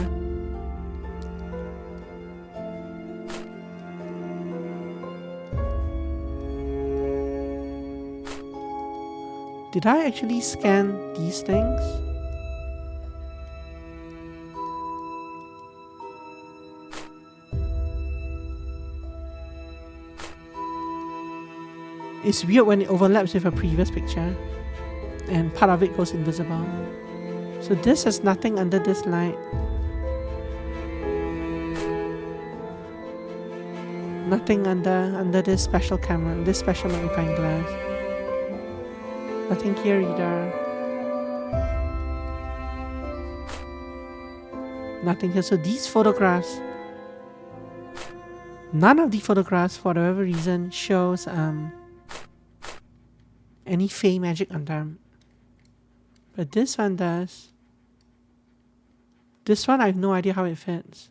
Did I actually scan these things? It's weird when it overlaps with a previous picture and part of it goes invisible. So this has nothing under this light. Nothing under this special camera, this special magnifying glass. Nothing here either. Nothing here. So these photographs, none of the photographs for whatever reason shows any fey magic on them. But this one does. This one I have no idea how it fits.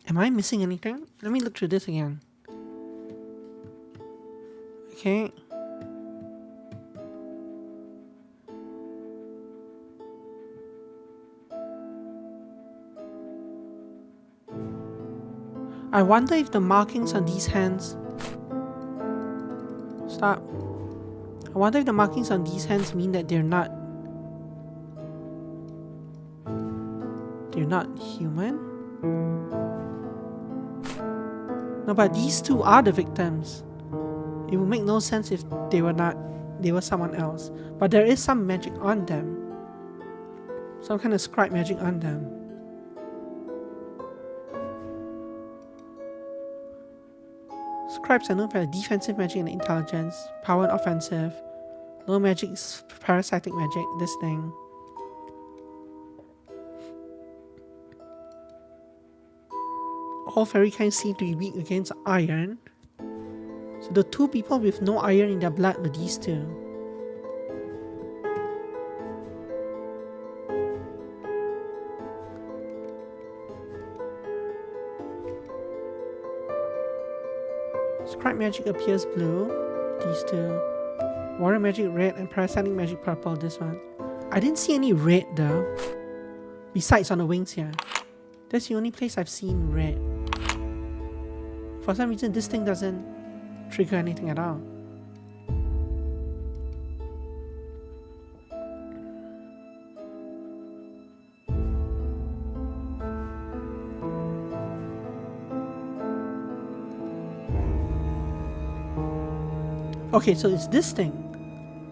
Am I missing anything? Let me look through this again. Okay. I wonder if the markings on these hands... Stop. I wonder if the markings on these hands mean that they're not human? No, but these two are the victims. It would make no sense if they were someone else. But there is some magic on them. Some kind of scribe magic on them. Scribes are known for their defensive magic and intelligence, power and offensive. No magic, parasitic magic, this thing. All fairy kinds seem to be weak against iron. So the two people with no iron in their blood were these two. Scribe magic appears blue, these two. Water magic red and parasitic magic purple, this one. I didn't see any red though. Besides on the wings here. That's the only place I've seen red. For some reason this thing doesn't trigger anything at all. Okay, so it's this thing.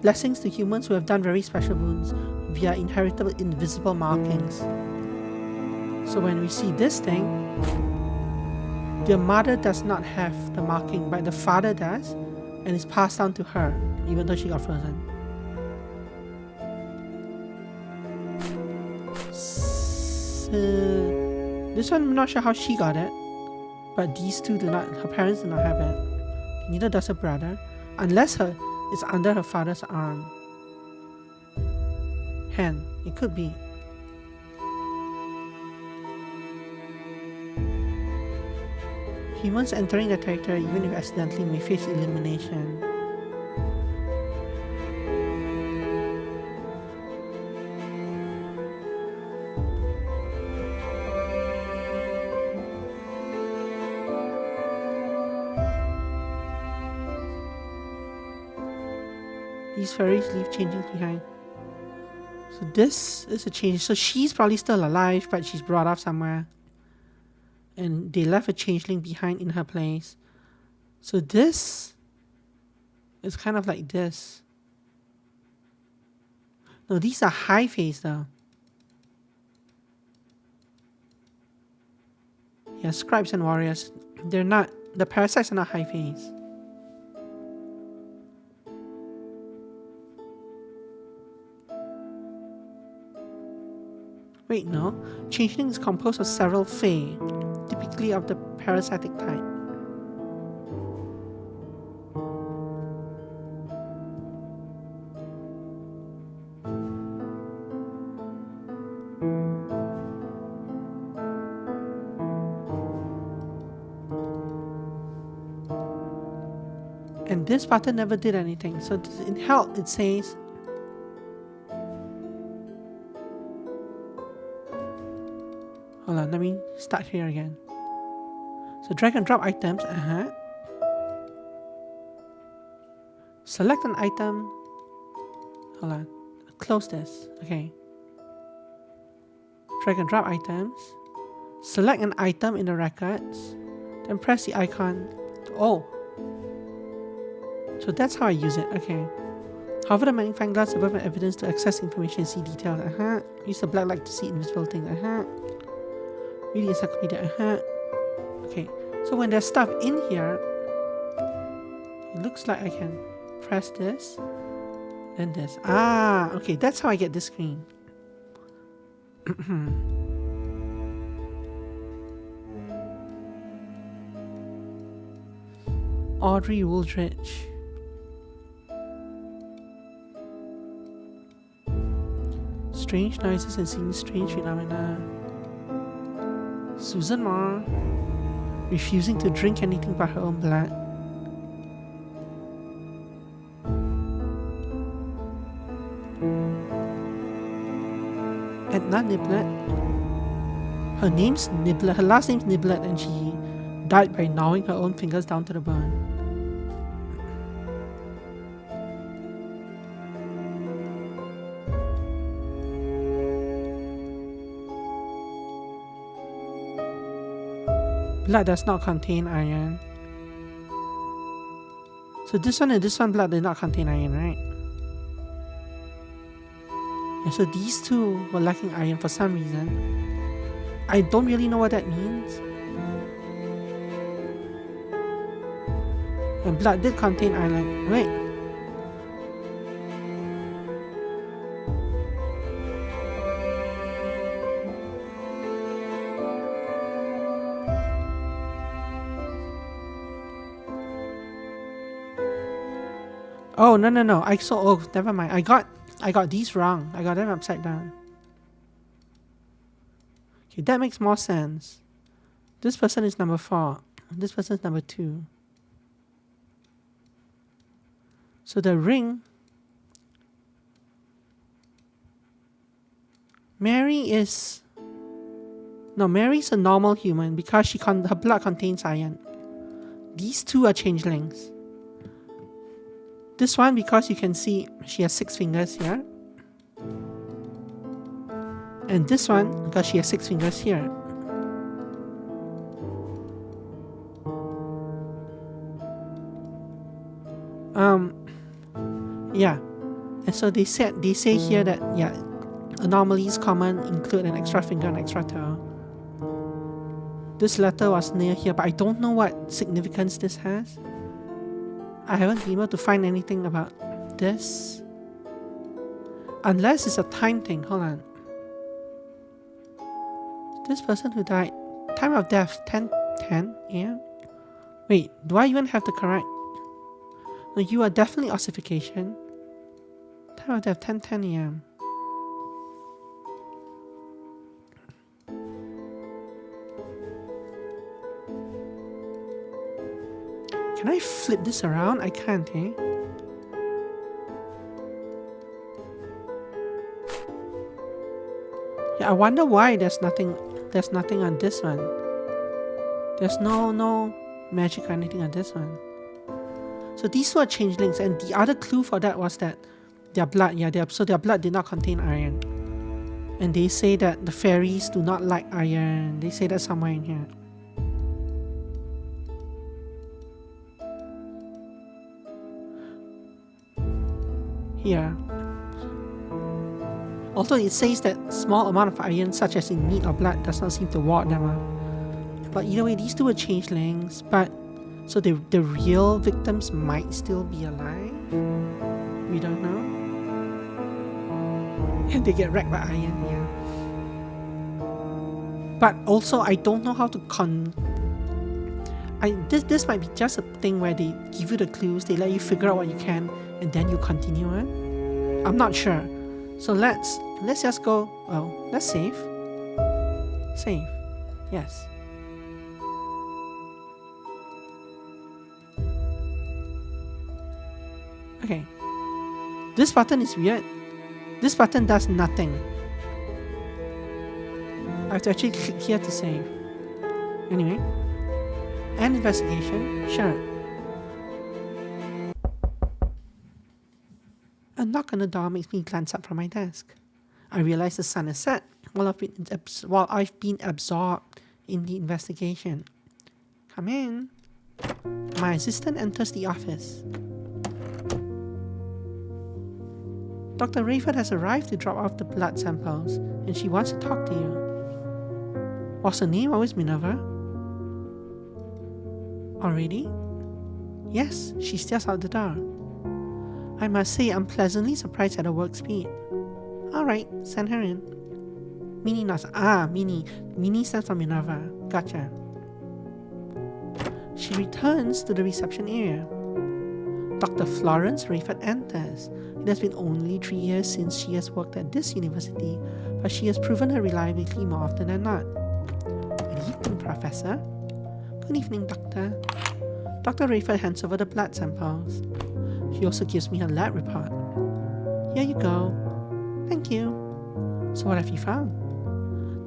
Blessings to humans who have done very special wounds via inheritable invisible markings. So when we see this thing, the mother does not have the marking, but the father does, and it's passed down to her, even though she got frozen. So, this one I'm not sure how she got it, but these two do not, her parents do not have it. Neither does her brother, unless it's under her father's arm. Hand, it could be. Humans entering the territory, even if accidentally, may face elimination. These fairies leave changes behind. So this is a change. So she's probably still alive, but she's brought off somewhere. And they left a changeling behind in her place. So this is kind of like this. No, these are high phase though. Yeah, scribes and warriors. They're not, the parasites are not high phase. Wait, no. Changeling is composed of several fae, typically of the parasitic type. And this button never did anything. So in health it says hold on, let me start here again. So drag and drop items, select an item. Hold on, close this, okay. Drag and drop items. Select an item in the records. Then press the icon. Oh. So that's how I use it, okay. Hover the magnifying glass above an evidence to access information and see details, Use the black light to see invisible things, Read the encyclopedia, Okay, so when there's stuff in here, it looks like I can press this, then this. Ah, okay, that's how I get this screen. Audrey Wooldridge. Strange noises and seeing strange phenomena. Susan Moore, refusing to drink anything but her own blood. Edna Niblet. Her name's Niblet. Her last name's Niblet, and she died by gnawing her own fingers down to the bone. Blood does not contain iron. So this one and this one blood did not contain iron, right? Yeah, so these two were lacking iron for some reason. I don't really know what that means. And blood did contain iron. Wait. Oh, no. Never mind. I got these wrong. I got them upside down. Okay, that makes more sense. This person is number 4. This person is number 2. So the ring... Mary's a normal human because her blood contains iron. These two are changelings. This one, because you can see she has 6 fingers here. And this one, because she has 6 fingers here. Yeah. And so they say here that, yeah, anomalies common include an extra finger and extra toe. This letter was near here, but I don't know what significance this has. I haven't been able to find anything about this. Unless it's a time thing. Hold on. This person who died, time of death 10 a.m. Wait, do I even have the correct? No, you are definitely ossification. Time of death 10 a.m. Can I flip this around? I can't, eh? Yeah, I wonder why there's nothing on this one. There's no magic or anything on this one. So these two are changelings, and the other clue for that was that their blood, their blood did not contain iron. And they say that the fairies do not like iron. They say that somewhere in here. Here. Although it says that small amount of iron, such as in meat or blood, does not seem to ward them out. But either way, these two were changelings, but so the real victims might still be alive. We don't know. And they get wrecked by iron, yeah. But also, I don't know how to this might be just a thing where they give you the clues, they let you figure out what you can, and then you continue on. I'm not sure. So let's just go. Well, let's save. Save. Yes. Okay. This button is weird. This button does nothing. I have to actually click here to save. Anyway. End investigation. Sure. A knock on the door makes me glance up from my desk. I realize the sun is set while I've been absorbed in the investigation. Come in. My assistant enters the office. Dr. Rayford has arrived to drop off the blood samples, and she wants to talk to you. Was her name always Minerva? Already? Yes, she stares out the door. I must say I'm pleasantly surprised at her work speed. Alright, send her in. Minnie nods. Minnie. Minnie stands for Minerva. Gotcha. She returns to the reception area. Dr. Florence Rayford enters. It has been only 3 years since she has worked at this university, but she has proven her reliability more often than not. Good evening, Professor. Good evening, Doctor. Dr. Rayford hands over the blood samples. She also gives me her lab report. Here you go. Thank you. So what have you found?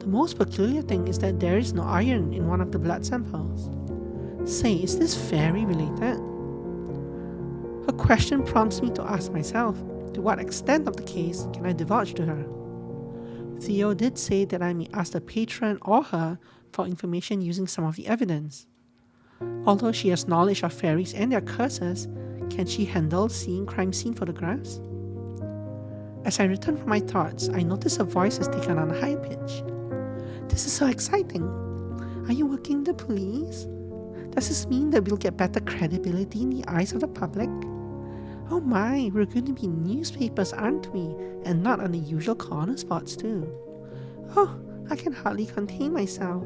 The most peculiar thing is that there is no iron in one of the blood samples. Say, is this fairy related? Her question prompts me to ask myself, to what extent of the case can I divulge to her? Theo did say that I may ask the patron or her for information using some of the evidence. Although she has knowledge of fairies and their curses, can she handle seeing crime scene photographs? As I return from my thoughts, I notice her voice has taken on a high pitch. This is so exciting. Are you working in the police? Does this mean that we'll get better credibility in the eyes of the public? Oh my, we're going to be in newspapers, aren't we? And not on the usual corner spots too. Oh, I can hardly contain myself.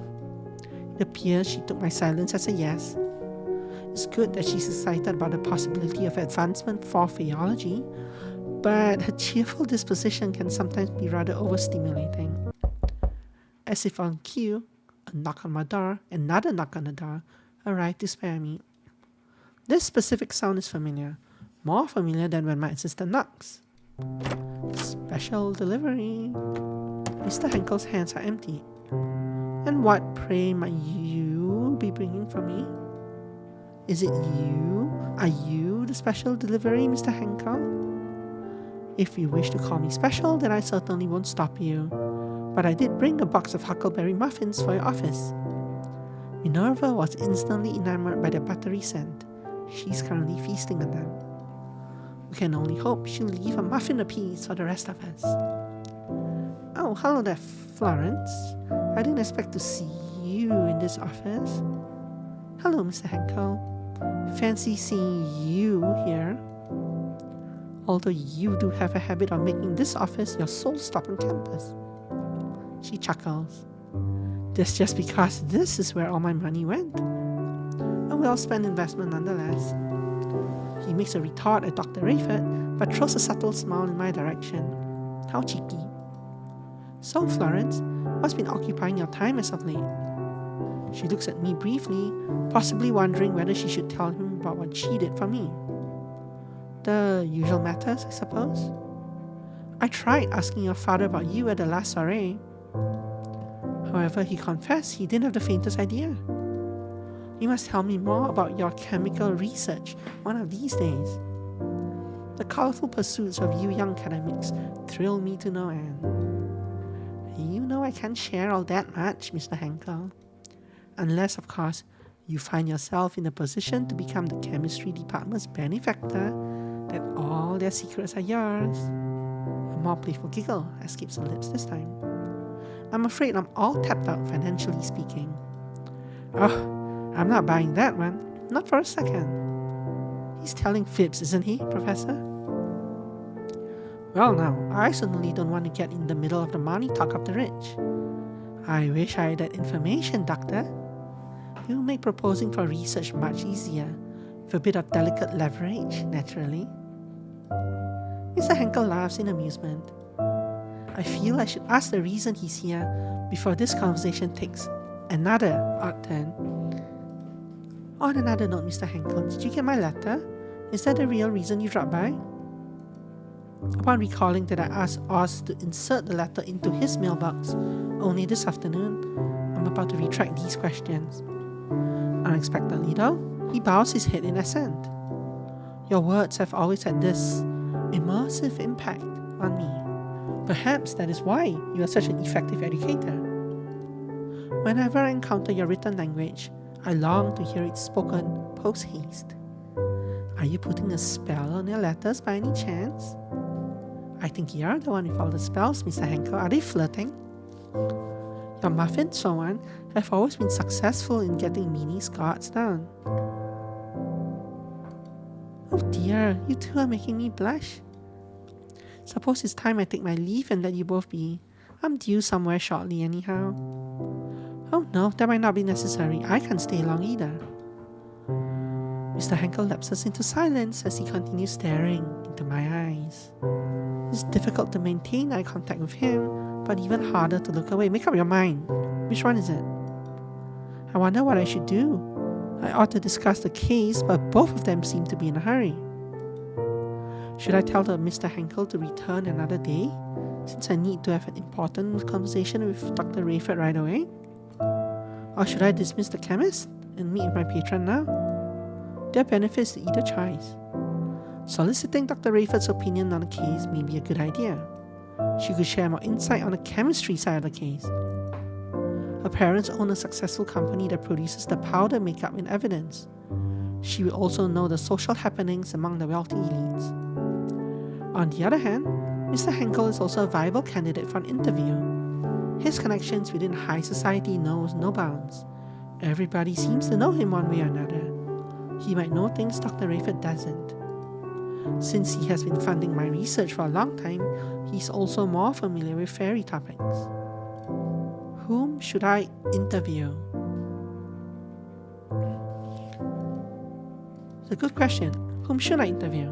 It appears she took my silence as a yes. It's good that she's excited about the possibility of advancement for Faeology, but her cheerful disposition can sometimes be rather overstimulating. As if on cue, a knock on my door, another knock on the door, arrived to spare me. This specific sound is familiar, more familiar than when my assistant knocks. Special delivery. Mr. Henkel's hands are empty. And what, pray, might you be bringing for me? Is it you? Are you the special delivery, Mr. Henkel? If you wish to call me special, then I certainly won't stop you. But I did bring a box of huckleberry muffins for your office. Minerva was instantly enamored by the buttery scent. She's currently feasting on them. We can only hope she'll leave a muffin apiece for the rest of us. Oh, hello there, Florence. I didn't expect to see you in this office. Hello, Mr. Henkel. Fancy seeing you here. Although you do have a habit of making this office your sole stop on campus. She chuckles. That's just because this is where all my money went. A well-spent investment nonetheless. He makes a retort at Dr. Rayford, but throws a subtle smile in my direction. How cheeky. So, Florence, what's been occupying your time as of late? She looks at me briefly, possibly wondering whether she should tell him about what she did for me. The usual matters, I suppose. I tried asking your father about you at the last soiree. However, he confessed he didn't have the faintest idea. You must tell me more about your chemical research one of these days. The colorful pursuits of you young academics thrill me to no end. You know I can't share all that much, Mr. Henkel. Unless, of course, you find yourself in a position to become the chemistry department's benefactor, that all their secrets are yours. A more playful giggle escapes her lips this time. I'm afraid I'm all tapped out financially speaking. Oh, I'm not buying that one. Not for a second. He's telling fibs, isn't he, Professor? Well now, I certainly don't want to get in the middle of the money talk of the rich. I wish I had that information, Doctor. It will make proposing for research much easier, with a bit of delicate leverage, naturally. Mr. Henkel laughs in amusement. I feel I should ask the reason he's here before this conversation takes another odd turn. On another note, Mr. Henkel, did you get my letter? Is that the real reason you dropped by? Upon recalling that I asked Oz to insert the letter into his mailbox only this afternoon, I'm about to retract these questions. Unexpectedly though, he bows his head in assent. Your words have always had this immersive impact on me. Perhaps that is why you are such an effective educator. Whenever I encounter your written language, I long to hear it spoken post-haste. Are you putting a spell on your letters by any chance? I think you're the one with all the spells, Mr. Henkel. Are they flirting? Your muffins, for one, have always been successful in getting Minnie's guards down. Oh dear, you two are making me blush. Suppose it's time I take my leave and let you both be. I'm due somewhere shortly anyhow. Oh no, that might not be necessary. I can't stay long either. Mr. Henkel lapses into silence as he continues staring into my eyes. It's difficult to maintain eye contact with him, but even harder to look away. Make up your mind. Which one is it? I wonder what I should do. I ought to discuss the case, but both of them seem to be in a hurry. Should I tell Mr. Henkel to return another day, since I need to have an important conversation with Dr. Rayford right away? Or should I dismiss the chemist and meet with my patron now? There are benefits to either choice. Soliciting Dr. Rayford's opinion on the case may be a good idea. She could share more insight on the chemistry side of the case. Her parents own a successful company that produces the powder makeup in evidence. She will also know the social happenings among the wealthy elites. On the other hand, Mr. Henkel is also a viable candidate for an interview. His connections within high society knows no bounds. Everybody seems to know him one way or another. He might know things Dr. Rayford doesn't. Since he has been funding my research for a long time, he's also more familiar with fairy topics. Whom should I interview? It's a good question. Whom should I interview?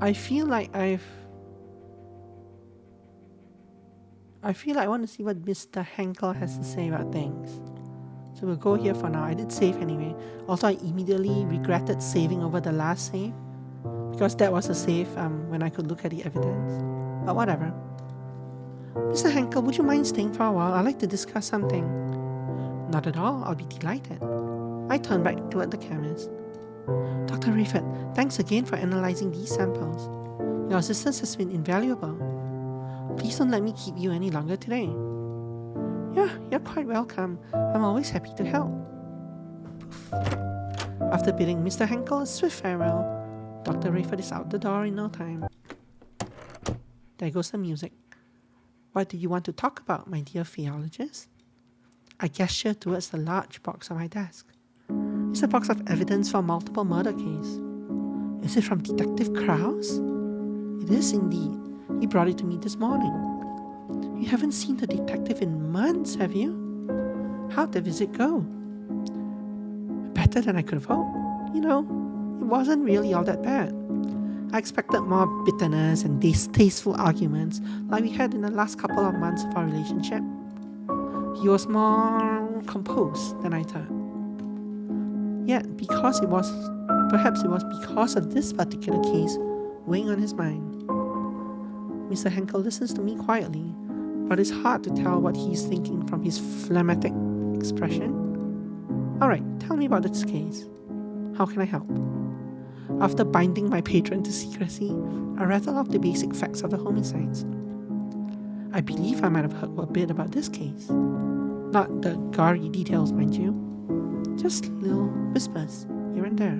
I feel like I want to see what Mr. Henkel has to say about things. So we'll go here for now. I did save anyway. Also, I immediately regretted saving over the last save, because that was a save when I could look at the evidence. But whatever. Mr. Henkel, would you mind staying for a while? I'd like to discuss something. Not at all. I'll be delighted. I turned back toward the chemist. Dr. Rayford, thanks again for analyzing these samples. Your assistance has been invaluable. Please don't let me keep you any longer today. Yeah, you're quite welcome. I'm always happy to help. Poof. After bidding Mr. Henkel a swift farewell, Dr. Rayford is out the door in no time. There goes the music. What do you want to talk about, my dear Faeologist? I gesture towards the large box on my desk. It's a box of evidence for a multiple murder case. Is it from Detective Krause? It is indeed. He brought it to me this morning. You haven't seen the detective in months, have you? How'd the visit go? Better than I could have hoped. You know, it wasn't really all that bad. I expected more bitterness and distasteful arguments like we had in the last couple of months of our relationship. He was more composed than I thought. Yet, perhaps it was because of this particular case weighing on his mind. Mr. Henkel listens to me quietly, but it's hard to tell what he's thinking from his phlegmatic expression. Alright, tell me about this case. How can I help? After binding my patron to secrecy, I rattle off the basic facts of the homicides. I believe I might have heard a bit about this case. Not the gory details, mind you. Just little whispers here and there.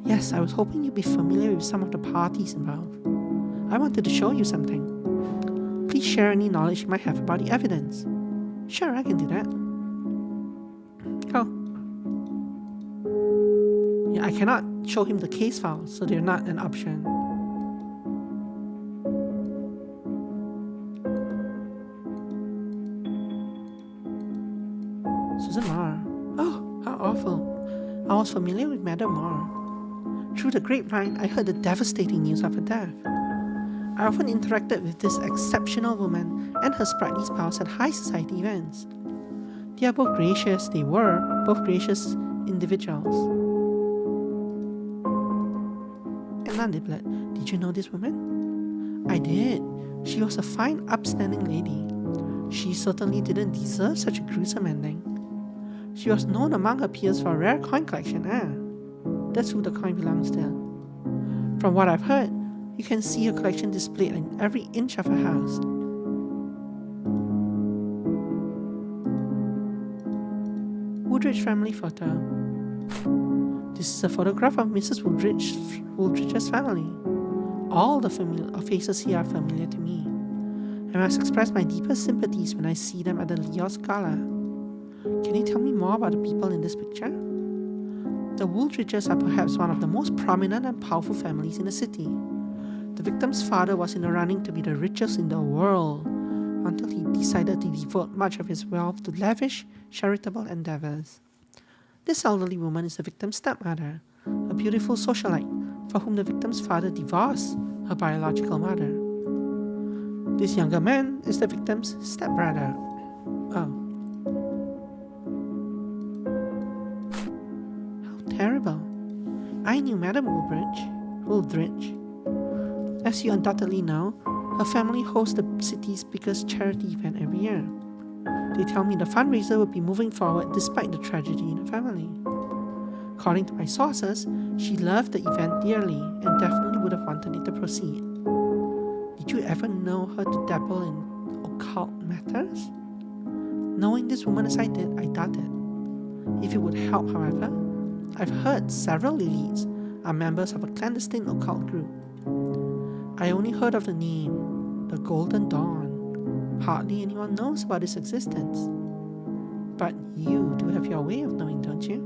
Yes, I was hoping you'd be familiar with some of the parties involved. I wanted to show you something. Please share any knowledge you might have about the evidence. Sure, I can do that. Oh. Yeah, I cannot show him the case files, so they're not an option. Susan Marr. Oh, how awful. I was familiar with Madame Marr. Through the grapevine, I heard the devastating news of her death. I often interacted with this exceptional woman and her sprightly spouse at high society events. They were both gracious individuals. Anna Liblet, did you know this woman? I did. She was a fine, upstanding lady. She certainly didn't deserve such a gruesome ending. She was known among her peers for a rare coin collection. That's who the coin belongs to. From what I've heard, you can see her collection displayed in every inch of her house. Woodridge family photo. This is a photograph of Mrs. Woodridge's family. All the faces here are familiar to me. I must express my deepest sympathies when I see them at the Leos Gala. Can you tell me more about the people in this picture? The Woolridges are perhaps one of the most prominent and powerful families in the city. The victim's father was in the running to be the richest in the world until he decided to devote much of his wealth to lavish, charitable endeavors. This elderly woman is the victim's stepmother, a beautiful socialite for whom the victim's father divorced her biological mother. This younger man is the victim's stepbrother. Oh. How terrible. I knew Madame Woolridge. As you undoubtedly know, her family hosts the city's biggest charity event every year. They tell me the fundraiser will be moving forward despite the tragedy in the family. According to my sources, she loved the event dearly and definitely would have wanted it to proceed. Did you ever know her to dabble in occult matters? Knowing this woman as I did, I doubt it. If it would help, however, I've heard several elites are members of a clandestine occult group. I only heard of the name, the Golden Dawn. Hardly anyone knows about its existence. But you do have your way of knowing, don't you?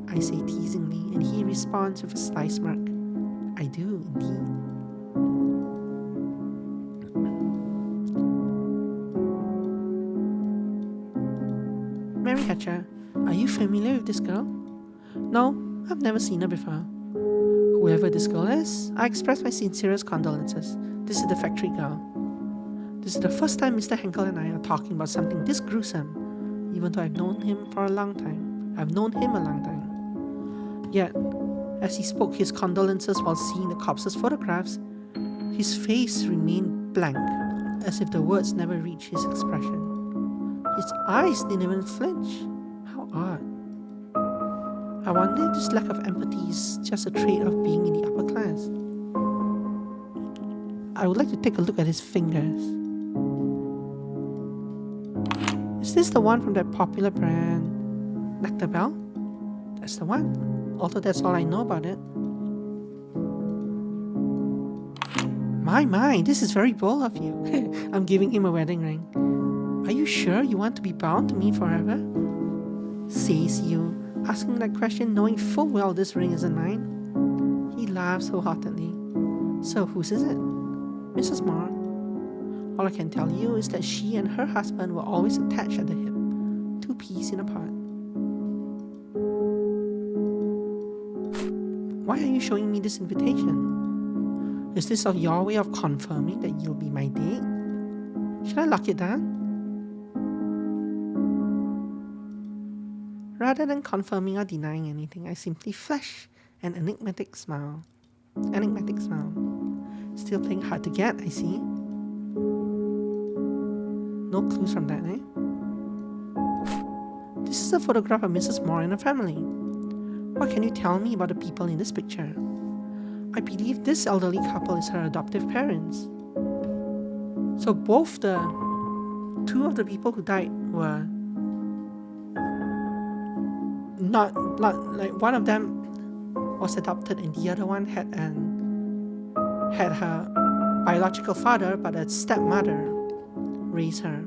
I say teasingly, and he responds with a sly smirk. I do, indeed. Mary Hatcher, are you familiar with this girl? No, I've never seen her before. Whoever this girl is, I express my sincerest condolences. This is the factory girl. This is the first time Mr. Henkel and I are talking about something this gruesome, even though I've known him for a long time. I've known him a long time. Yet, as he spoke his condolences while seeing the corpse's photographs, his face remained blank, as if the words never reached his expression. His eyes didn't even flinch. How odd. I wonder if this lack of empathy is just a trait of being in the upper class. I would like to take a look at his fingers. Is this the one from that popular brand, Nectarbell? That's the one, although that's all I know about it. My, this is very bold of you. I'm giving him a wedding ring. Are you sure you want to be bound to me forever? Says you, asking that question knowing full well this ring isn't mine. He laughs wholeheartedly. So whose is it? Mrs. Moore. All I can tell you is that she and her husband were always attached at the hip, 2 peas in a pod. Why are you showing me this invitation? Is this your way of confirming that you'll be my date? Should I lock it down? Rather than confirming or denying anything, I simply flash an enigmatic smile. Still playing hard to get, I see. No clues from that, eh? This is a photograph of Mrs. Moore and her family. What can you tell me about the people in this picture? I believe this elderly couple is her adoptive parents. So both the 2 of the people who died were not like one of them was adopted and the other one had her biological father, but a stepmother raised her.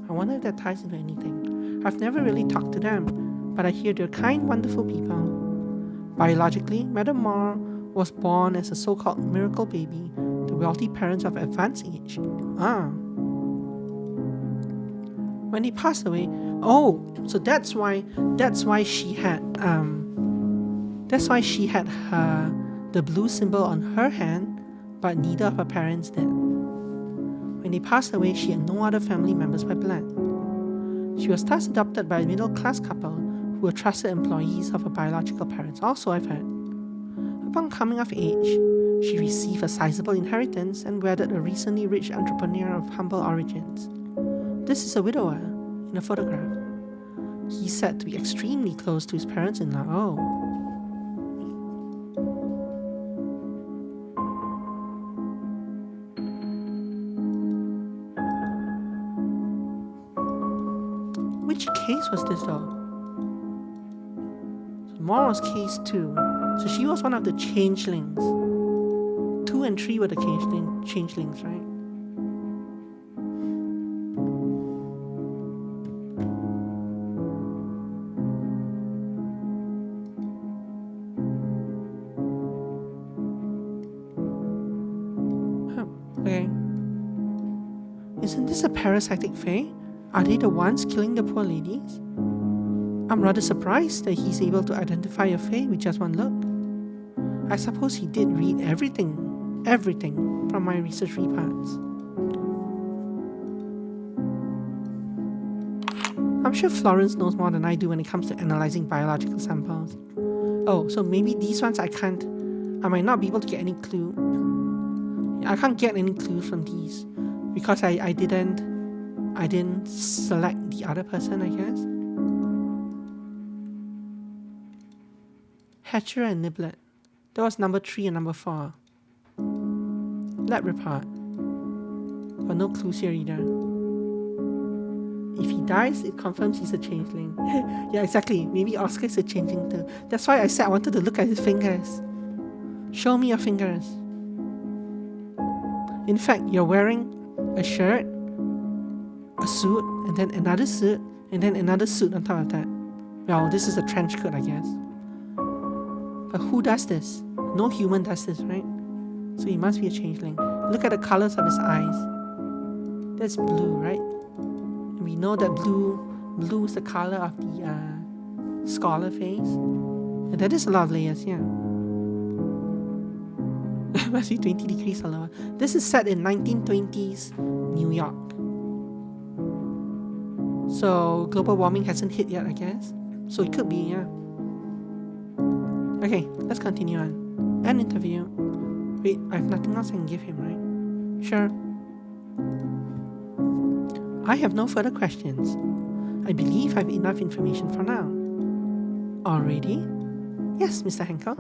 I wonder if that ties into anything. I've never really talked to them, but I hear they're kind, wonderful people. Biologically, Madame Moore was born as a so-called miracle baby to wealthy parents of advanced age. When he passed away, so that's why she had the blue symbol on her hand, but neither of her parents did. When they passed away, she had no other family members by blood. She was thus adopted by a middle-class couple who were trusted employees of her biological parents, also I've heard. Upon coming of age, she received a sizable inheritance and wedded a recently rich entrepreneur of humble origins. This is a widower in a photograph. He's said to be extremely close to his parents-in-law. Which case was this though? So Moore was case 2. So she was one of the changelings. 2 and 3 were the changelings, right? Okay. Isn't this a parasitic fae? Are they the ones killing the poor ladies? I'm rather surprised that he's able to identify a fae with just one look. I suppose he did read everything from my research reports. I'm sure Florence knows more than I do when it comes to analyzing biological samples. So maybe these ones I might not be able to get any clue. I can't get any clues from these because I didn't select the other person, I guess. Hatcher and Niblet. That was number 3 and number 4. Lab report. But no clues here either. If he dies, it confirms he's a changeling. Yeah, exactly. Maybe Oscar is a changeling too. That's why I said I wanted to look at his fingers. Show me your fingers. In fact, you're wearing a shirt, a suit, and then another suit, and then another suit on top of that. Well, this is a trench coat, I guess. But who does this? No human does this, right? So he must be a changeling. Look at the colors of his eyes. That's blue, right? It We know that blue is the color of the scholar face. And that is a lot of layers, yeah. Must be 20 degrees or lower. This is set in 1920s New York. So global warming hasn't hit yet, I guess. So it could be, yeah. Okay, let's continue on. An interview. Wait, I have nothing else I can give him, right? Sure. I have no further questions. I believe I have enough information for now. Already? Yes, Mr. Henkel.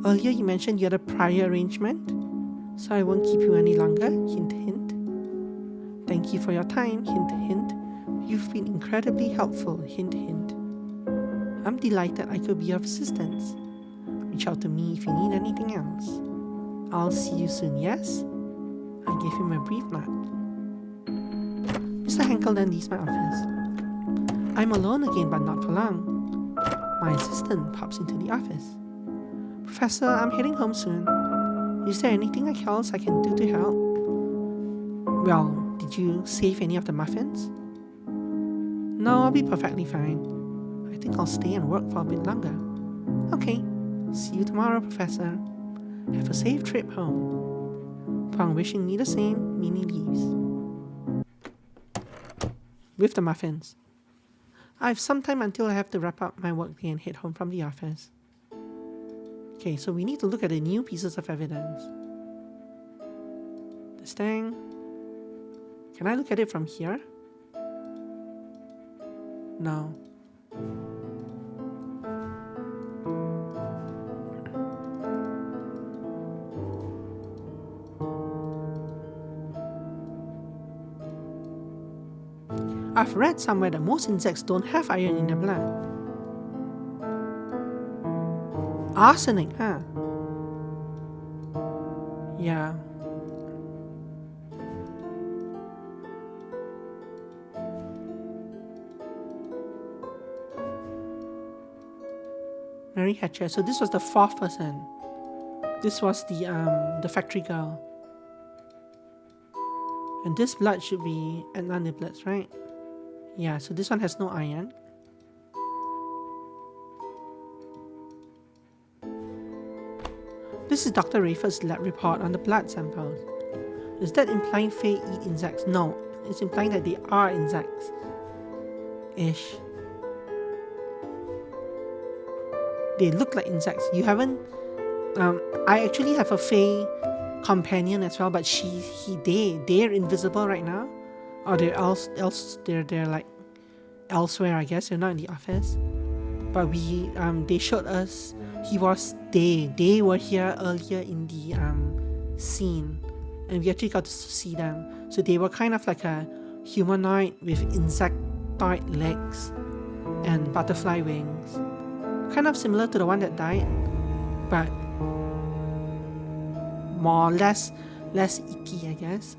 Earlier you mentioned you had a prior arrangement, so I won't keep you any longer. Hint, hint. Thank you for your time. Hint, hint. You've been incredibly helpful. Hint, hint. I'm delighted I could be of assistance. Reach out to me if you need anything else. I'll see you soon, yes? I gave him a brief nod. Mr. Henkel then leaves my office. I'm alone again, but not for long. My assistant pops into the office. Professor, I'm heading home soon. Is there anything else I can do to help? Well, did you save any of the muffins? No, I'll be perfectly fine. I think I'll stay and work for a bit longer. Okay, see you tomorrow, Professor. Have a safe trip home. Upon wishing me the same, Minnie leaves. With the muffins. I have some time until I have to wrap up my workday and head home from the office. Okay, so we need to look at the new pieces of evidence. This thing. Can I look at it from here? No. I've read somewhere that most insects don't have iron in their blood. Arsenic, huh? Yeah. Mary Hatcher. So this was the fourth person. This was the factory girl. And this blood should be Edna niblets, right? Yeah, so this one has no iron. This is Dr. Rayford's lab report on the blood samples. Is that implying Fae eat insects? No, it's implying that they are insects. Ish. They look like insects. You haven't... I actually have a Fae companion as well, but they're invisible right now. Or they're like elsewhere, I guess. They're not in the office. But they showed us they were here earlier in the scene, and we actually got to see them. So they were kind of like a humanoid with insectoid legs and butterfly wings, kind of similar to the one that died, but less icky, I guess.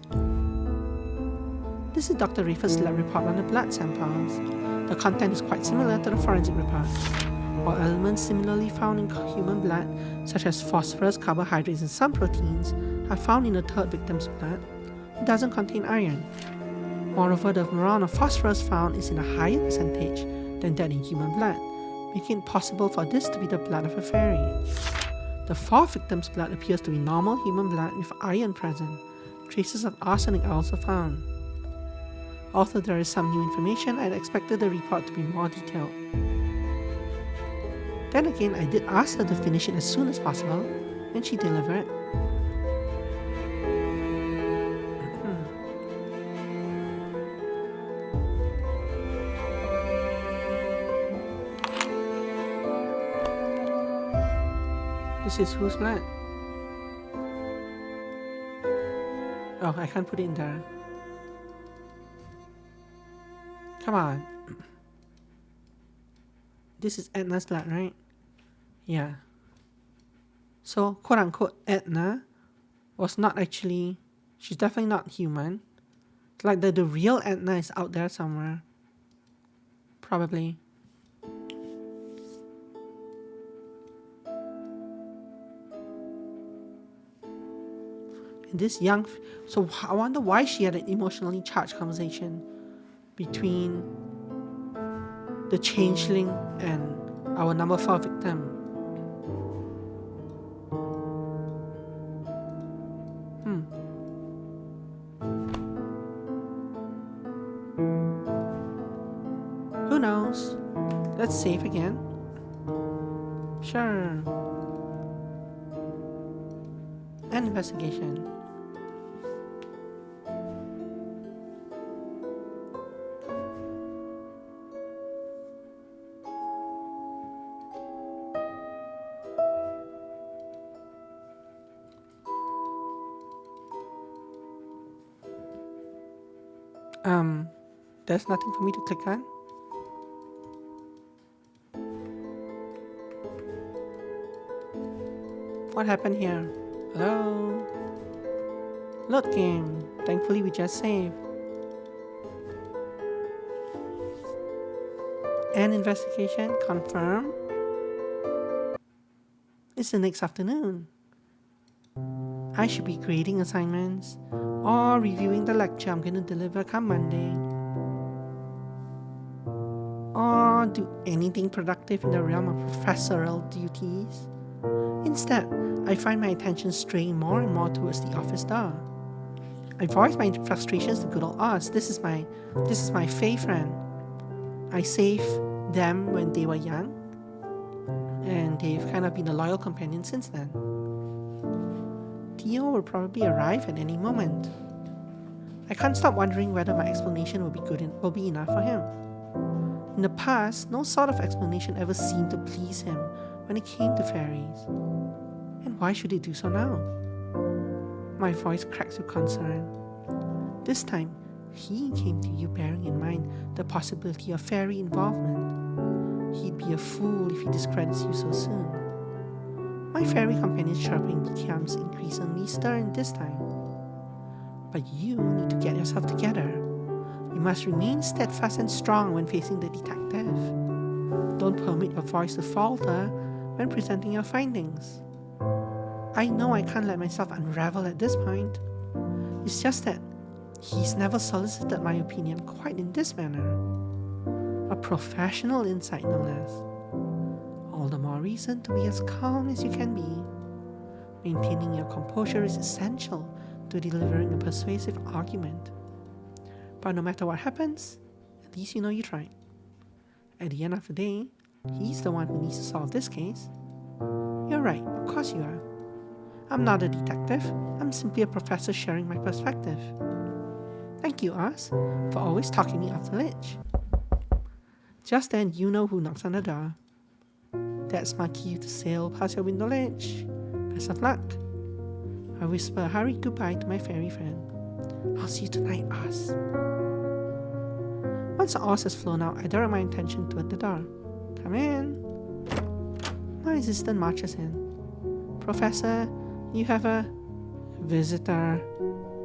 This is Dr. Rayford's lab report on the blood samples. The content is quite similar to the forensic report. All elements similarly found in human blood, such as phosphorus, carbohydrates, and some proteins, are found in the third victim's blood. It doesn't contain iron. Moreover, the amount of phosphorus found is in a higher percentage than that in human blood, making it possible for this to be the blood of a fairy. The fourth victim's blood appears to be normal human blood with iron present. Traces of arsenic are also found. Although there is some new information, I had expected the report to be more detailed. Then again, I did ask her to finish it as soon as possible, and she delivered. This is whose blood? Oh, I can't put it in there. Come on. This is Edna's blood, right? Yeah. So, quote unquote, Edna was not actually, she's definitely not human. Like the real Edna is out there somewhere. Probably. And this young, so I wonder why she had an emotionally charged conversation between the changeling and our number 4 victim. Who knows? Let's save again. Sure. An investigation. There's nothing for me to click on. What happened here? Hello? Load game. Thankfully we just saved. An investigation. Confirm. It's the next afternoon. I should be grading assignments or reviewing the lecture I'm going to deliver come Monday. Or do anything productive in the realm of professorial duties. Instead, I find my attention straying more and more towards the office door. I voice my frustrations to good old Oz. This is my Fae friend. I saved them when they were young, and they've kind of been a loyal companion since then. Theo will probably arrive at any moment. I can't stop wondering whether my explanation will be enough for him. In the past, no sort of explanation ever seemed to please him when it came to fairies. And why should it do so now? My voice cracks with concern. This time, he came to you bearing in mind the possibility of fairy involvement. He'd be a fool if he discredits you so soon. My fairy companion's chirping becomes increasingly stern this time. But you need to get yourself together. You must remain steadfast and strong when facing the detective. Don't permit your voice to falter when presenting your findings. I know I can't let myself unravel at this point. It's just that he's never solicited my opinion quite in this manner. A professional insight, no less. All the more reason to be as calm as you can be. Maintaining your composure is essential to delivering a persuasive argument. But no matter what happens, at least you know you tried. At the end of the day, he's the one who needs to solve this case. You're right, of course you are. I'm not a detective, I'm simply a professor sharing my perspective. Thank you, Oz, for always talking me off the ledge. Just then, you know who knocks on the door. That's my cue to sail past your window ledge. Best of luck. I whisper a hurried goodbye to my fairy friend. I'll see you tonight, Oz. Once Oz has flown out, I direct my attention toward the door. Come in. My assistant marches in. Professor, you have a visitor.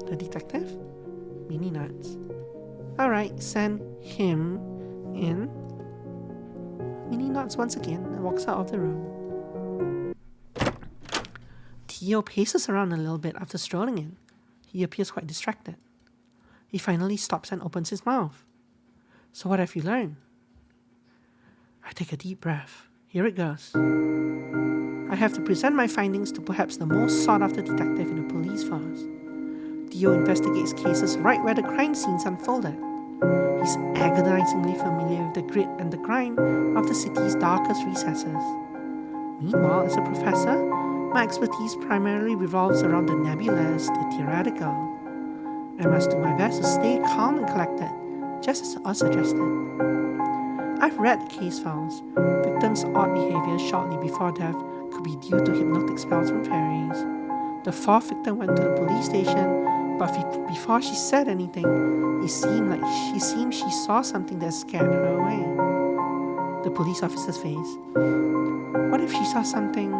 The detective? Minnie nods. Alright, send him in. Minnie nods once again and walks out of the room. Theo paces around a little bit after strolling in. He appears quite distracted. He finally stops and opens his mouth. So what have you learned? I take a deep breath. Here it goes. I have to present my findings to perhaps the most sought-after detective in the police force. Theo investigates cases right where the crime scenes unfolded. He's agonizingly familiar with the grit and the grime of the city's darkest recesses. Meanwhile, as a professor, my expertise primarily revolves around the nebulous, the theoretical. I must do my best to stay calm and collected, just as Oz suggested. I've read the case files. Victims' odd behavior shortly before death could be due to hypnotic spells from fairies. The fourth victim went to the police station, but before she said anything, it seemed she saw something that scared her away. The police officer's face. What if she saw something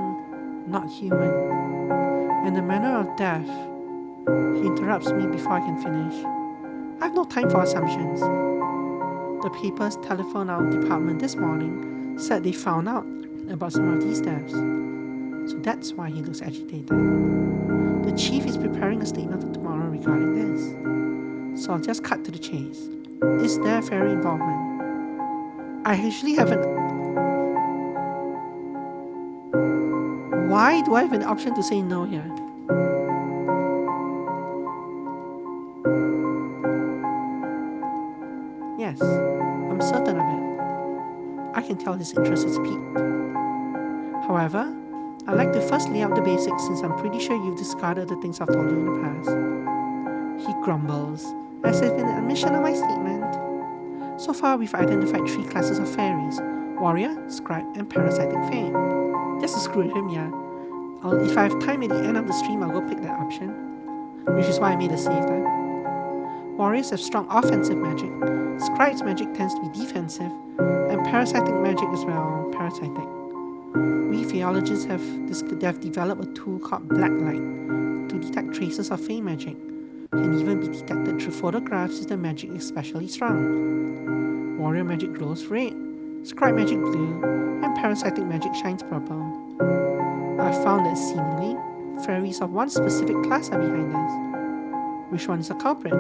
not human? And the manner of death. He interrupts me before I can finish. I have no time for assumptions. The paper's telephone our department this morning said they found out about some of these deaths. So that's why he looks agitated. The chief is preparing a statement for tomorrow regarding this. So I'll just cut to the chase. Is there fairy involvement? I actually haven't. Why do I have an option to say no here? Yes, I'm certain of it. I can tell his interest is piqued. However, I'd like to first lay out the basics since I'm pretty sure you've discarded the things I've told you in the past. He grumbles, as if in admission of my statement. So far, we've identified 3 classes of fairies: warrior, scribe, and parasitic fae. Just to screw with him, yeah. If I have time at the end of the stream, I'll go pick that option, which is why I made a save time. Warriors have strong offensive magic, scribe's magic tends to be defensive, and parasitic magic is, well, parasitic. We Faeologists have developed a tool called Black Light to detect traces of Fae magic. Can even be detected through photographs if the magic is especially strong. Warrior magic glows red, scribe magic blue, and parasitic magic shines purple. I've found that seemingly, fairies of one specific class are behind this. Which one is the culprit?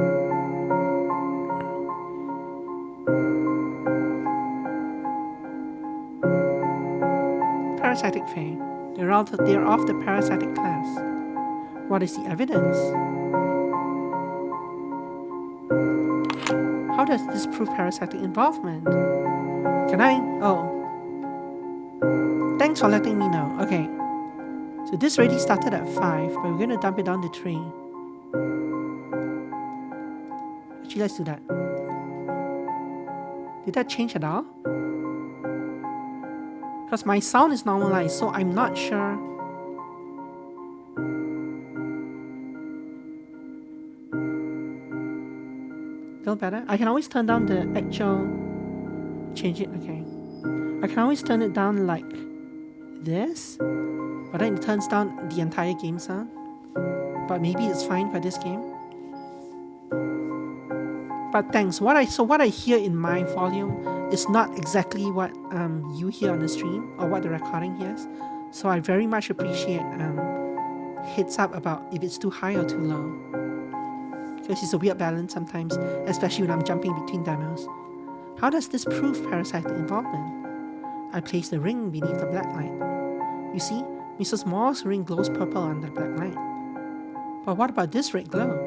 Parasitic fae. They're of the parasitic class. What is the evidence? How does this prove parasitic involvement? Can I? Oh. Thanks for letting me know. Okay. So this already started at 5, but we're going to dump it down to 3. Actually, let's do that. Did that change at all? Because my sound is normalized, so I'm not sure. Feel better? I can always turn down the actual... Change it, okay. I can always turn it down like this, but then it turns down the entire game sound. But maybe it's fine for this game. But thanks. What I hear in my volume is not exactly what you hear on the stream or what the recording hears. So I very much appreciate heads up about if it's too high or too low. Because it's a weird balance sometimes, especially when I'm jumping between demos. How does this prove parasitic involvement? I place the ring beneath the black light. You see, Mrs. Moore's ring glows purple under the black light. But what about this red glow?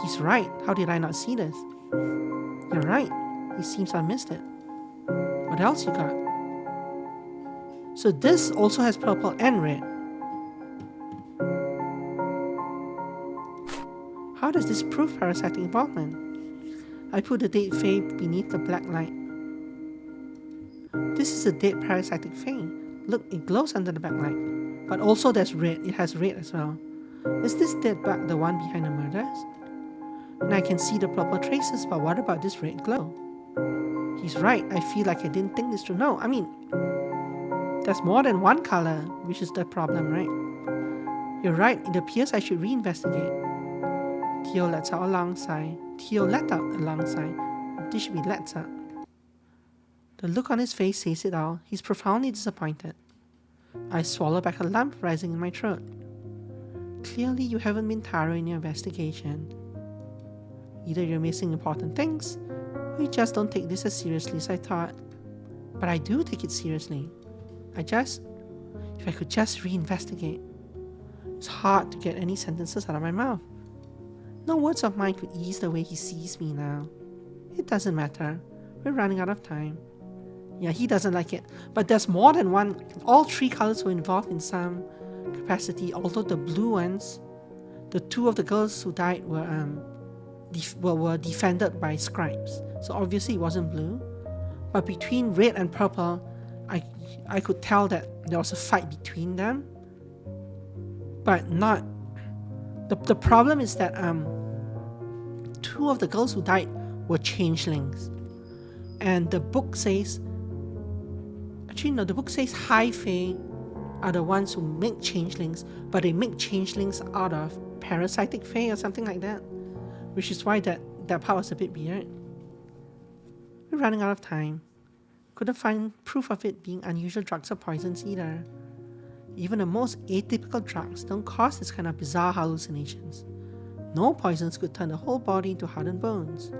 He's right. How did I not see this? You're right. It seems I missed it. What else you got? So this also has purple and red. How does this prove parasitic involvement? I put the dead fae beneath the black light. This is a dead parasitic fae. Look, it glows under the black light. But also there's red. It has red as well. Is this dead bug the one behind the murders? And I can see the purple traces, but what about this red glow? He's right. I feel like I didn't think this through. No, I mean, there's more than one color, which is the problem, right? You're right. It appears I should reinvestigate. Theo lets out a long sigh. This should be lets out. The look on his face says it all. He's profoundly disappointed. I swallow back a lump rising in my throat. Clearly, you haven't been thorough in your investigation. Either you're missing important things, or you just don't take this as seriously as I thought. But I do take it seriously. If I could just reinvestigate. It's hard to get any sentences out of my mouth. No words of mine could ease the way he sees me now. It doesn't matter. We're running out of time. Yeah, he doesn't like it. But there's more than one. All 3 colors were involved in some capacity, although the blue ones, the 2 of the girls who died were defended by scribes. So obviously it wasn't blue. But between red and purple, I could tell that there was a fight between them. But not... The problem is that 2 of the girls who died were changelings. And the book says... Actually, no, the book says high fae are the ones who make changelings, but they make changelings out of parasitic fae or something like that. Which is why that part was a bit weird. We're running out of time. Couldn't find proof of it being unusual drugs or poisons either. Even the most atypical drugs don't cause this kind of bizarre hallucinations. No poisons could turn the whole body into hardened bones.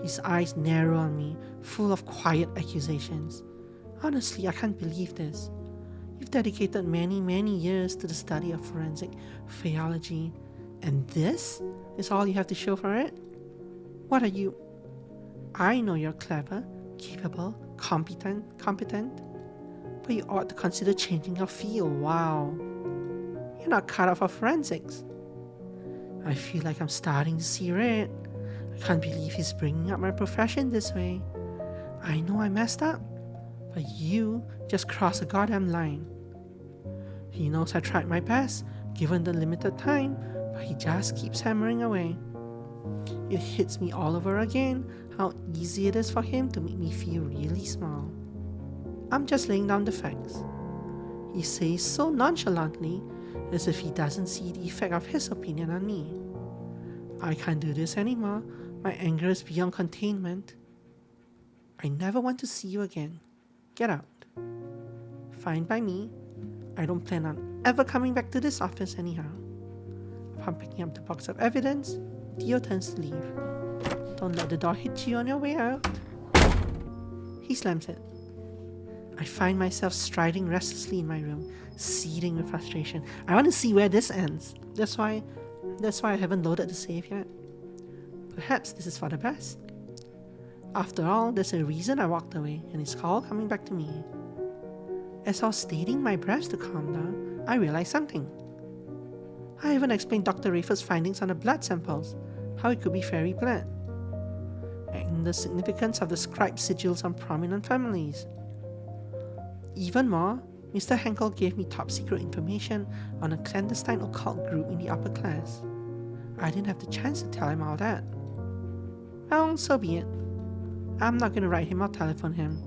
His eyes narrow on me, full of quiet accusations. Honestly, I can't believe this. You've dedicated many, many years to the study of forensic Faeology, and this is all you have to show for it? What are you? I know you're clever, capable, competent, but you ought to consider changing your field. Wow. You're not cut out for forensics. I feel like I'm starting to see red. I can't believe he's bringing up my profession this way. I know I messed up, but you just crossed a goddamn line. He knows I tried my best, given the limited time, but he just keeps hammering away. It hits me all over again how easy it is for him to make me feel really small. I'm just laying down the facts. He says so nonchalantly, as if he doesn't see the effect of his opinion on me. I can't do this anymore. My anger is beyond containment. I never want to see you again. Get out. Fine by me. I don't plan on ever coming back to this office anyhow. Upon picking up the box of evidence, Theo turns to leave. Don't let the door hit you on your way out. He slams it. I find myself striding restlessly in my room, seething with frustration. I want to see where this ends. That's why I haven't loaded the save yet. Perhaps this is for the best. After all, there's a reason I walked away, and it's all coming back to me. As I was steadying my breath to calm down, I realized something. I haven't explained Dr. Rafer's findings on the blood samples, how it could be fairy blood, and the significance of the scribe sigils on prominent families. Even more, Mr. Henkel gave me top secret information on a clandestine occult group in the upper class. I didn't have the chance to tell him all that. Well, so be it. I'm not going to write him or telephone him.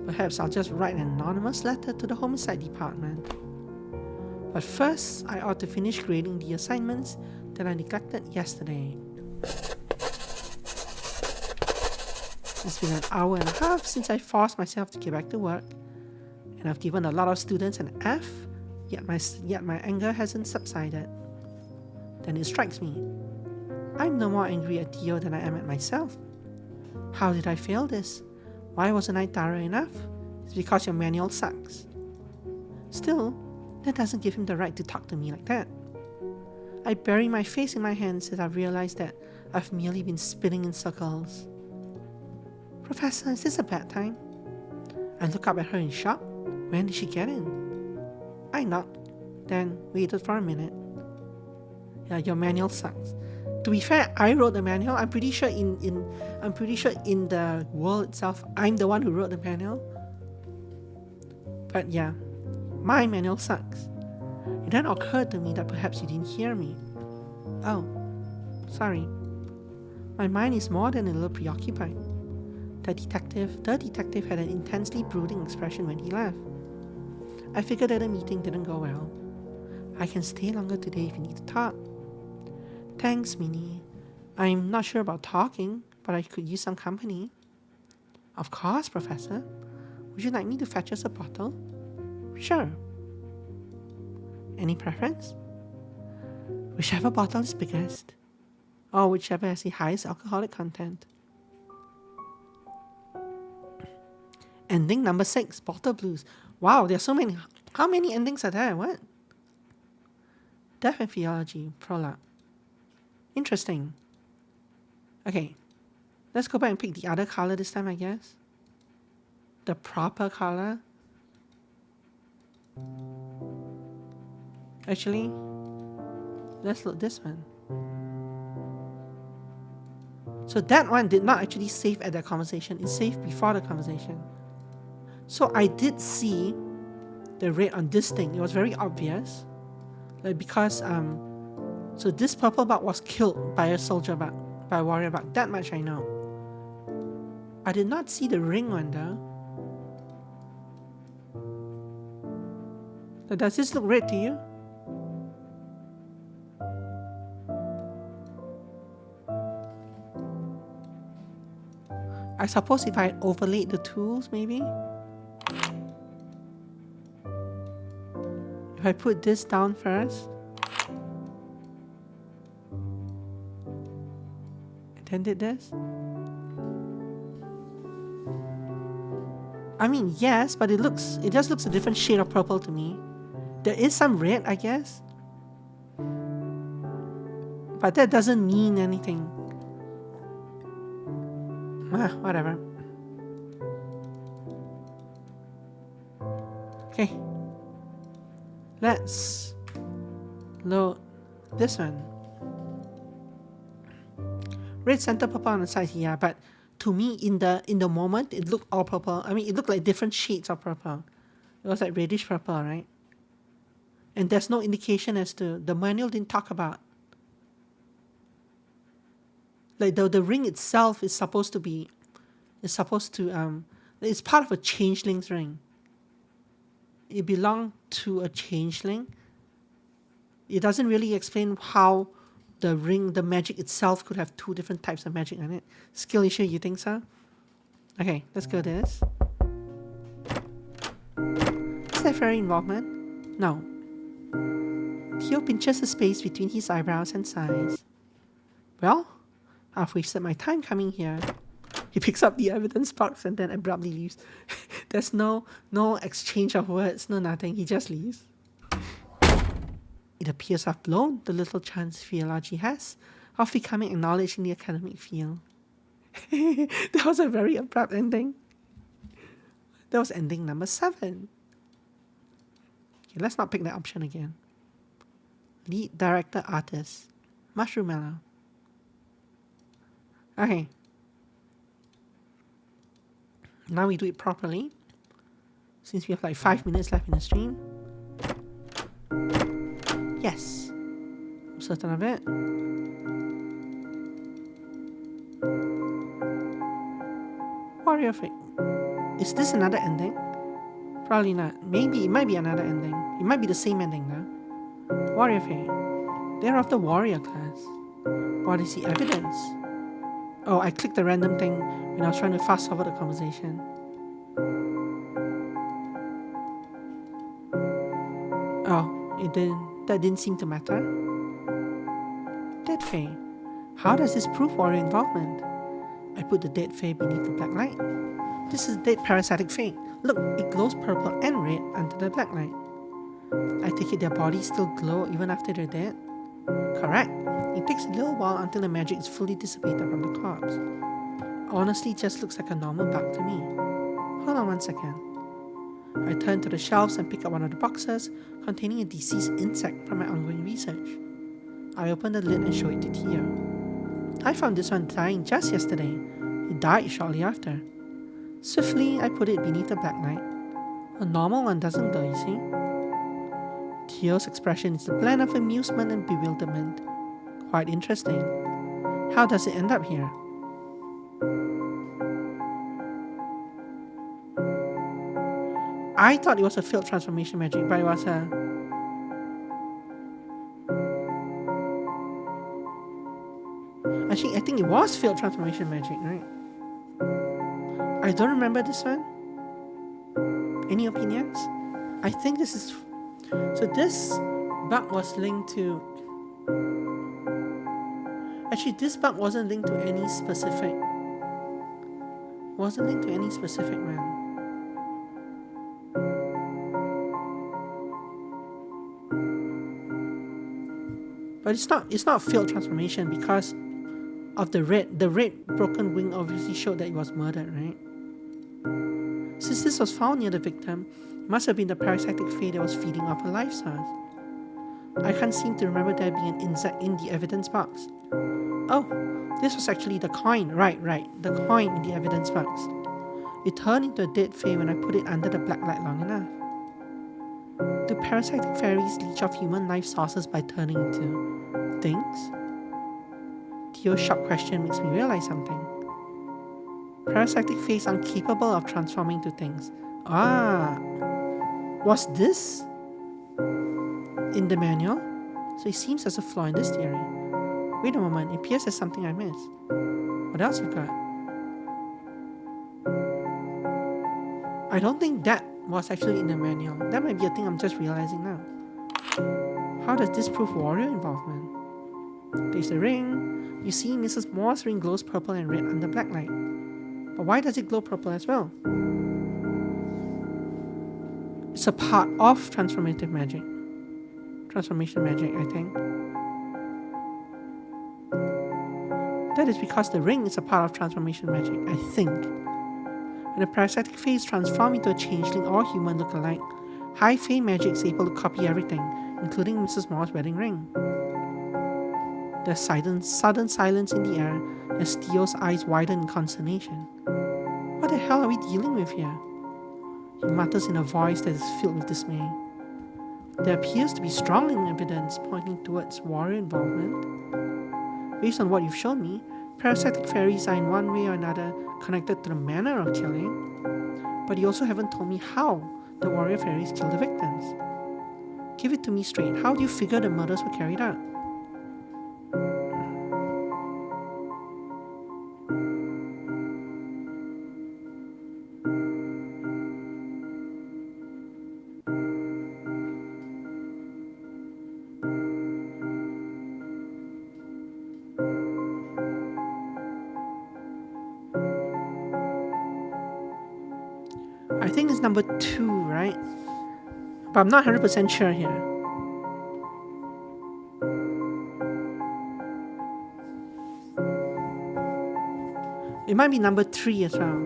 Perhaps I'll just write an anonymous letter to the homicide department. But first, I ought to finish grading the assignments that I neglected yesterday. It's been an hour and a half since I forced myself to get back to work, and I've given a lot of students an F, yet my anger hasn't subsided. Then it strikes me. I'm no more angry at Theo than I am at myself. How did I fail this? Why wasn't I thorough enough? It's because your manual sucks. Still, that doesn't give him the right to talk to me like that. I bury my face in my hands as I realize that I've merely been spinning in circles. Professor, is this a bad time? I look up at her in shock. When did she get in? I knocked, then waited for a minute. Yeah, your manual sucks. To be fair, I wrote the manual. I'm pretty sure in the world itself, I'm the one who wrote the manual. But yeah, my manual sucks. It then occurred to me that perhaps you didn't hear me. Oh, sorry. My mind is more than a little preoccupied. The detective had an intensely brooding expression when he left. I figured that the meeting didn't go well. I can stay longer today if you need to talk. Thanks, Minnie. I'm not sure about talking, but I could use some company. Of course, Professor. Would you like me to fetch us a bottle? Sure. Any preference? Whichever bottle is biggest, or whichever has the highest alcoholic content. Ending number 6, Bottle Blues. Wow, there are so many. How many endings are there? What? Death and Faeology, prologue. Interesting. Okay, let's go back and pick the other color this time, I guess. The proper color. Actually, let's load this one. So that one did not actually save at the conversation. It saved before the conversation. So I did see the red on this thing. It was very obvious. Like because so this purple bug was killed by a soldier bug, by a warrior bug. That much I know. I did not see the ring one though. So does this look red to you? I suppose if I overlaid the tools, maybe? If I put this down first, and then did this, I mean, yes, but it just looks a different shade of purple to me. There is some red, I guess. But that doesn't mean anything. Whatever. Okay. Let's load this one. Red center purple on the side, yeah, but to me in the moment it looked all purple. I mean, it looked like different shades of purple. It was like reddish purple, right? And there's no indication as to, the manual didn't talk about, like the ring itself is supposed to it's part of a changeling's ring. It belonged to a changeling. It doesn't really explain how the ring, the magic itself, could have two different types of magic on it. Skill issue, you think so? Okay, let's go this. Is there fairy involvement? No. Theo pinches the space between his eyebrows and sighs. Well, I've wasted my time coming here. He picks up the evidence box and then abruptly leaves. There's no exchange of words, no nothing. He just leaves. It appears I've blown the little chance Faeology has of becoming acknowledged in the academic field. That was a very abrupt ending. That was ending number 7. Okay, let's not pick that option again. Lead director artist. Mushroom Mellow. Okay. Now we do it properly. Since we have like 5 minutes left in the stream. Yes. I'm certain of it. Warrior Fate. Is this another ending? Probably not. Maybe it might be another ending. It might be the same ending though. Warrior Fate. They're of the warrior class. What is the evidence? Oh, I clicked the random thing when I was trying to fast forward the conversation. Oh, that didn't seem to matter. Dead Fae. How does this prove warrior involvement? I put the dead Fae beneath the black light. This is dead parasitic Fae. Look, it glows purple and red under the black light. I take it their bodies still glow even after they're dead? Correct. It takes a little while until the magic is fully dissipated from the corpse. Honestly, it just looks like a normal bug to me. Hold on one second. I turn to the shelves and pick up one of the boxes containing a deceased insect from my ongoing research. I open the lid and show it to Theo. I found this one dying just yesterday. It died shortly after. Swiftly, I put it beneath the black light. A normal one doesn't glow, you see? Theo's expression is a blend of amusement and bewilderment. Quite interesting. How does it end up here? I thought it was a field transformation magic, but it was a... Actually, I think it was field transformation magic, right? I don't remember this one. Any opinions? I think this is... So this bug was linked to... Actually, this bug wasn't linked to any specific... Wasn't linked to any specific man. But it's not field transformation because of the red broken wing obviously showed that it was murdered, right? Since this was found near the victim, it must have been the parasitic Fae that was feeding off a life source. I can't seem to remember there being an insect in the evidence box. Oh, this was actually the coin, right, the coin in the evidence box. It turned into a dead Fae when I put it under the black light long enough. Do parasitic fairies leech off human life sources by turning into things? Theo's sharp question makes me realize something. Parasitic Fae are incapable of transforming to things. Ah, was this in the manual? So it seems there's a flaw in this theory. Wait a moment, it appears there's something I missed. What else you got? I don't think that was actually in the manual. That might be a thing I'm just realizing now. How does this prove warrior involvement? There's the ring. You see, Mrs. Moore's ring glows purple and red under black light. But why does it glow purple as well? It's a part of transformation magic, I think. That is because the ring is a part of transformation magic, I think. When the parasitic phase transforms into a changeling or human look-alike, high fae magic is able to copy everything, including Mrs. Moore's wedding ring. There's sudden silence in the air as Theo's eyes widen in consternation. What the hell are we dealing with here? He mutters in a voice that is filled with dismay. There appears to be strong evidence pointing towards warrior involvement. Based on what you've shown me, parasitic fairies are in one way or another connected to the manner of killing, but you also haven't told me how the warrior fairies kill the victims. Give it to me straight. How do you figure the murders were carried out? I think it's number 2, right? But I'm not 100% sure here. It might be number 3 as well.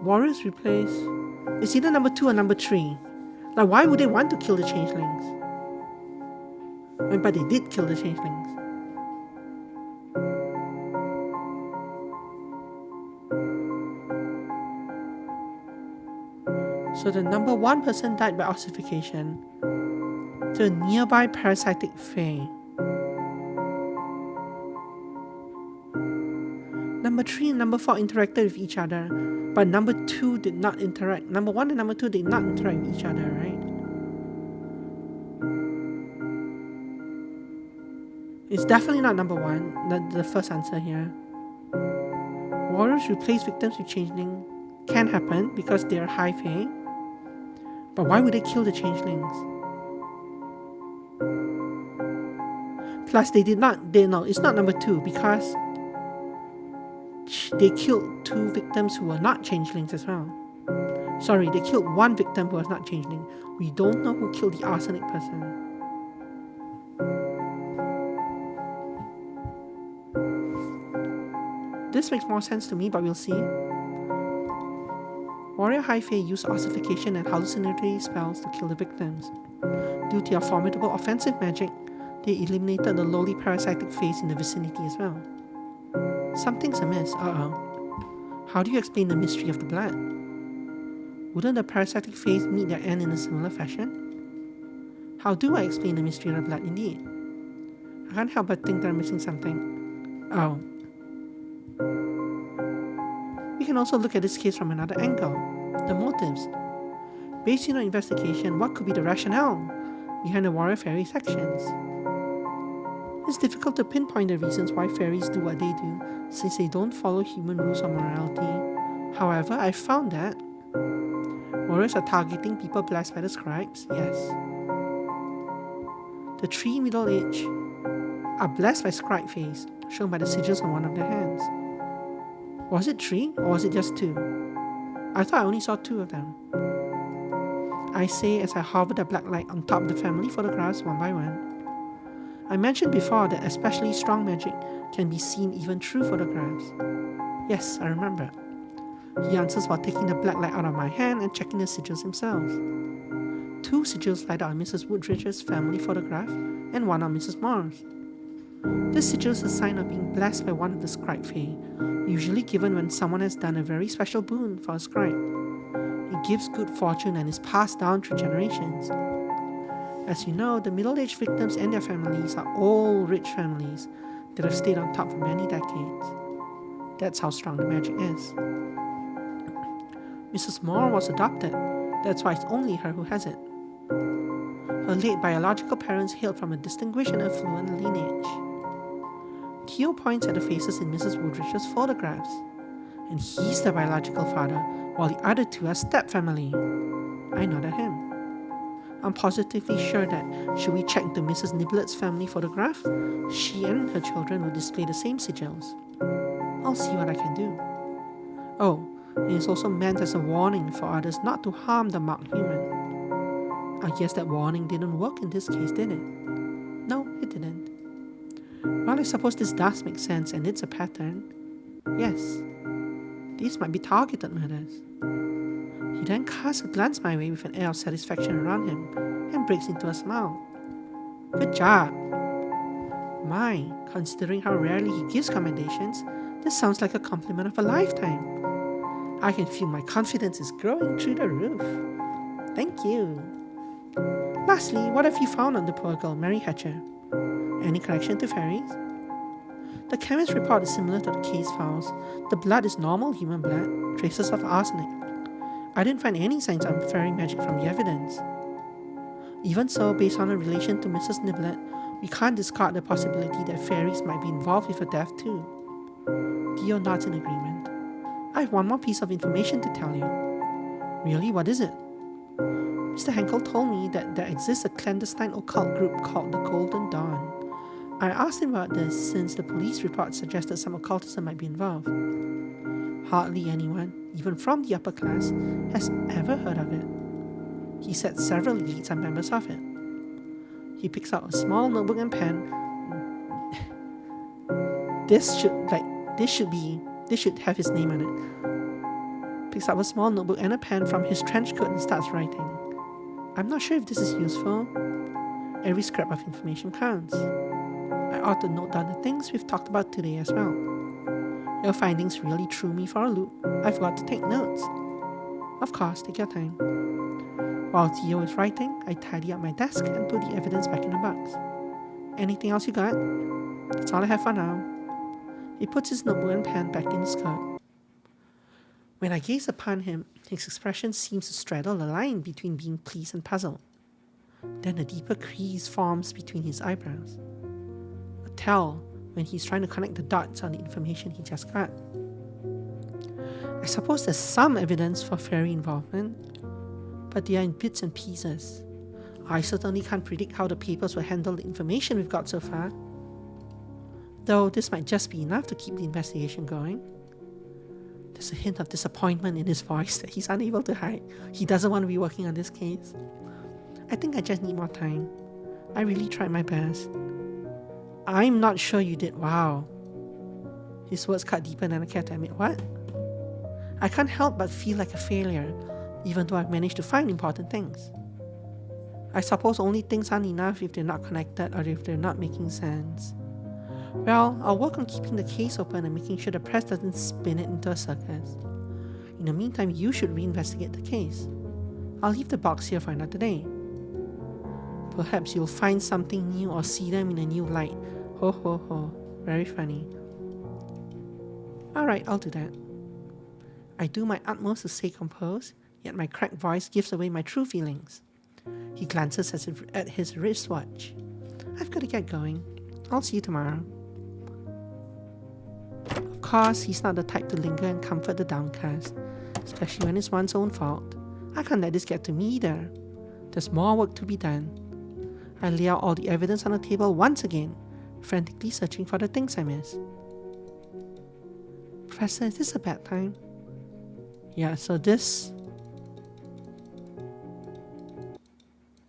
Warriors replace. It's either number 2 or number 3. Like, why would they want to kill the changelings? But they did kill the changelings. So the number 1 person died by ossification to a nearby parasitic fae. Number 3 and number 4 interacted with each other, but number 2 did not interact. Number 1 and number 2 did not interact with each other, right? It's definitely not number 1, the first answer here. Warriors replace victims with changeling can happen because they are high fae. But why would they kill the changelings? Plus, it's not number 2 because they killed 2 victims who were not changelings as well. Sorry, they killed 1 victim who was not changeling. We don't know who killed the arsenic person. This makes more sense to me, but we'll see. Warrior High Fae use ossification and hallucinatory spells to kill the victims. Due to their formidable offensive magic, they eliminated the lowly parasitic phase in the vicinity as well. Something's amiss, How do you explain the mystery of the blood? Wouldn't the parasitic phase meet their end in a similar fashion? How do I explain the mystery of the blood indeed? I can't help but think that I'm missing something. We can also look at this case from another angle, the motives. Based on our investigation, what could be the rationale behind the warrior fairies' actions? It's difficult to pinpoint the reasons why fairies do what they do, since they don't follow human rules of morality. However, I found that warriors are targeting people blessed by the scribes, yes. The 3 middle-aged are blessed by scribe face, shown by the sigils on one of their hands. Was it 3 or was it just 2? I thought I only saw 2 of them. I say as I hover the black light on top of the family photographs one by one. I mentioned before that especially strong magic can be seen even through photographs. Yes, I remember. He answers while taking the black light out of my hand and checking the sigils themselves. 2 sigils light on Mrs. Woodridge's family photograph and 1 on Mrs. Moore's. This sigil is a sign of being blessed by one of the scribe fae, usually given when someone has done a very special boon for a scribe. It gives good fortune and is passed down through generations. As you know, the middle-aged victims and their families are all rich families that have stayed on top for many decades. That's how strong the magic is. Mrs. Moore was adopted, that's why it's only her who has it. Her late biological parents hailed from a distinguished and affluent lineage. Theo points at the faces in Mrs. Woodridge's photographs, and he's the biological father, while the other 2 are step-family. I nod at him. I'm positively sure that, should we check into Mrs. Niblet's family photograph, she and her children will display the same sigils. I'll see what I can do. Oh, it is also meant as a warning for others not to harm the marked human. I guess that warning didn't work in this case, did it? No, it didn't. Well, I suppose this does make sense and it's a pattern. Yes, these might be targeted murders. He then casts a glance my way with an air of satisfaction around him and breaks into a smile. Good job! My, considering how rarely he gives commendations, this sounds like a compliment of a lifetime. I can feel my confidence is growing through the roof. Thank you. Lastly, what have you found on the poor girl, Mary Hatcher? Any connection to fairies? The chemist's report is similar to the case files. The blood is normal human blood, traces of arsenic. I didn't find any signs of fairy magic from the evidence. Even so, based on her relation to Mrs. Niblett, we can't discard the possibility that fairies might be involved with her death too. Theo nods in agreement. I have one more piece of information to tell you. Really? What is it? Mr. Henkel told me that there exists a clandestine occult group called the Golden Dawn. I asked him about this since the police report suggested some occultism might be involved. Hardly anyone, even from the upper class, has ever heard of it. He said several elites are members of it. He picks out a small notebook and pen. This should have his name on it. Picks up a small notebook and a pen from his trench coat and starts writing. I'm not sure if this is useful. Every scrap of information counts. I ought to note down the things we've talked about today as well. Your findings really threw me for a loop. I've got to take notes. Of course, take your time. While Theo is writing, I tidy up my desk and put the evidence back in the box. Anything else you got? That's all I have for now. He puts his notebook and pen back in his coat. When I gaze upon him, his expression seems to straddle the line between being pleased and puzzled. Then a deeper crease forms between his eyebrows. A tell when he's trying to connect the dots on the information he just got. I suppose there's some evidence for fairy involvement, but they are in bits and pieces. I certainly can't predict how the papers will handle the information we've got so far. Though this might just be enough to keep the investigation going. There's a hint of disappointment in his voice that he's unable to hide. He doesn't want to be working on this case. I think I just need more time. I really tried my best. I'm not sure you did. Wow. His words cut deeper than I care to admit. What? I can't help but feel like a failure, even though I've managed to find important things. I suppose only things aren't enough if they're not connected or if they're not making sense. Well, I'll work on keeping the case open and making sure the press doesn't spin it into a circus. In the meantime, you should reinvestigate the case. I'll leave the box here for another day. Perhaps you'll find something new or see them in a new light. Ho ho ho. Very funny. Alright, I'll do that. I do my utmost to stay composed, yet my cracked voice gives away my true feelings. He glances at his wristwatch. I've got to get going. I'll see you tomorrow. Of course, he's not the type to linger and comfort the downcast, especially when it's one's own fault. I can't let this get to me either. There's more work to be done. I lay out all the evidence on the table once again, frantically searching for the things I missed. Professor, is this a bad time? Yeah, so this